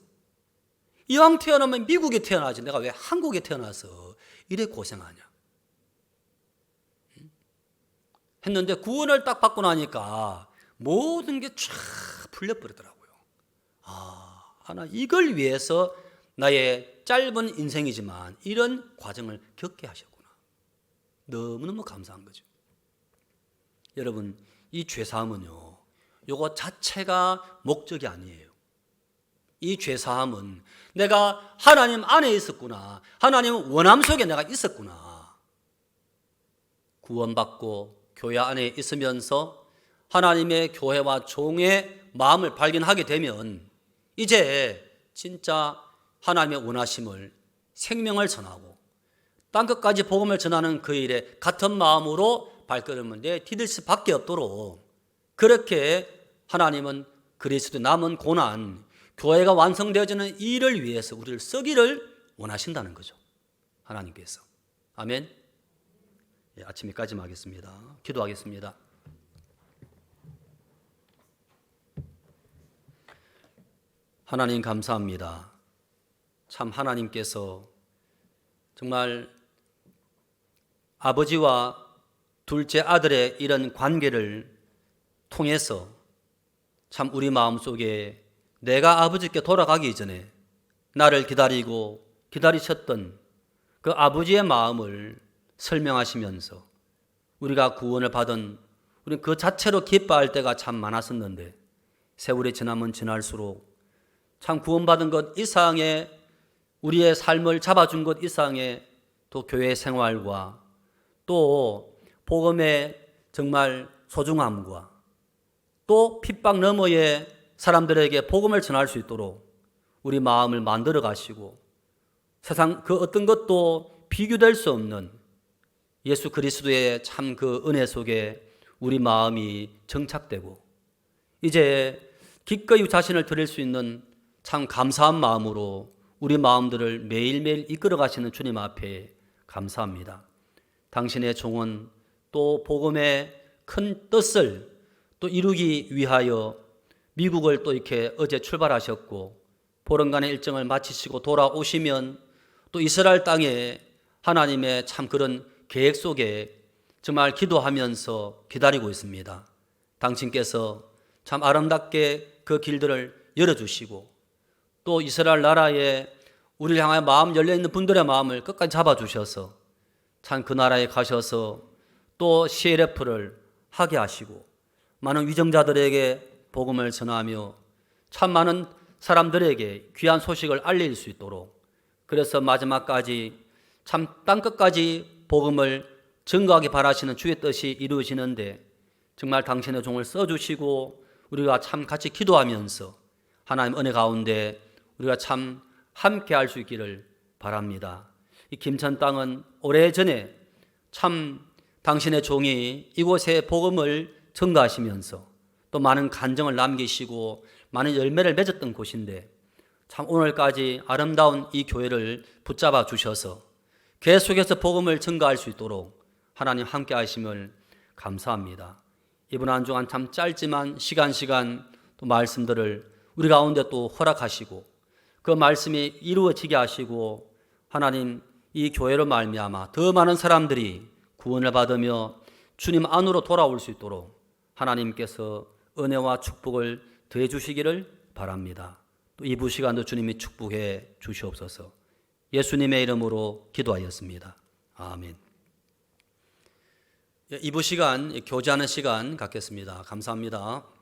이왕 태어나면 미국에 태어나지 내가 왜 한국에 태어나서 이래 고생하냐 했는데 구원을 딱 받고 나니까 모든 게 쫙 풀려버리더라고요. 하나 이걸 위해서 나의 짧은 인생이지만 이런 과정을 겪게 하셨구나. 너무너무 감사한 거죠. 여러분 이 죄사함은요 요거 자체가 목적이 아니에요. 이 죄사함은 내가 하나님 안에 있었구나. 하나님 원함 속에 내가 있었구나. 구원받고 교회 안에 있으면서 하나님의 교회와 종의 마음을 발견하게 되면 이제 진짜 하나님의 원하심을 생명을 전하고 땅끝까지 복음을 전하는 그 일에 같은 마음으로 발걸음을 내디딜 수밖에 없도록 그렇게 하나님은 그리스도 남은 고난 교회가 완성되어지는 일을 위해서 우리를 쓰기를 원하신다는 거죠. 하나님께서. 아멘. 예, 아침 여기까지만 하겠습니다. 기도하겠습니다. 하나님 감사합니다. 참 하나님께서 정말 아버지와 둘째 아들의 이런 관계를 통해서 참 우리 마음속에 내가 아버지께 돌아가기 전에 나를 기다리고 기다리셨던 그 아버지의 마음을 설명하시면서 우리가 구원을 받은 우리는 그 자체로 기뻐할 때가 참 많았었는데 세월이 지나면 지날수록 참 구원받은 것 이상의 우리의 삶을 잡아준 것 이상의 또 교회 생활과 또 복음의 정말 소중함과 또 핍박 너머의 사람들에게 복음을 전할 수 있도록 우리 마음을 만들어 가시고 세상 그 어떤 것도 비교될 수 없는 예수 그리스도의 참 그 은혜 속에 우리 마음이 정착되고 이제 기꺼이 자신을 드릴 수 있는 참 감사한 마음으로 우리 마음들을 매일매일 이끌어 가시는 주님 앞에 감사합니다. 당신의 종은 또 복음의 큰 뜻을 또 이루기 위하여 미국을 또 이렇게 어제 출발하셨고 보름간의 일정을 마치시고 돌아오시면 또 이스라엘 땅에 하나님의 참 그런 계획 속에 정말 기도하면서 기다리고 있습니다. 당신께서 참 아름답게 그 길들을 열어주시고 또 이스라엘 나라에 우리를 향하여 마음 열려있는 분들의 마음을 끝까지 잡아주셔서 참 그 나라에 가셔서 또 CLF를 하게 하시고 많은 위정자들에게 복음을 전하며 참 많은 사람들에게 귀한 소식을 알릴 수 있도록 그래서 마지막까지 참 땅끝까지 복음을 증거하기 바라시는 주의 뜻이 이루어지는데 정말 당신의 종을 써주시고 우리가 참 같이 기도하면서 하나님 은혜 가운데 우리가 참 함께 할 수 있기를 바랍니다. 이 김천 땅은 오래전에 참 당신의 종이 이곳에 복음을 증거하시면서 또 많은 간증을 남기시고 많은 열매를 맺었던 곳인데 참 오늘까지 아름다운 이 교회를 붙잡아 주셔서 계속해서 복음을 증거할 수 있도록 하나님 함께 하심을 감사합니다. 이번 한 주간 참 짧지만 시간 또 말씀들을 우리 가운데 또 허락하시고 그 말씀이 이루어지게 하시고 하나님 이 교회로 말미암아 더 많은 사람들이 구원을 받으며 주님 안으로 돌아올 수 있도록 하나님께서 은혜와 축복을 더해 주시기를 바랍니다. 또 이부 시간도 주님이 축복해 주시옵소서. 예수님의 이름으로 기도하였습니다. 아멘. 이부 시간 교제하는 시간 갖겠습니다. 감사합니다.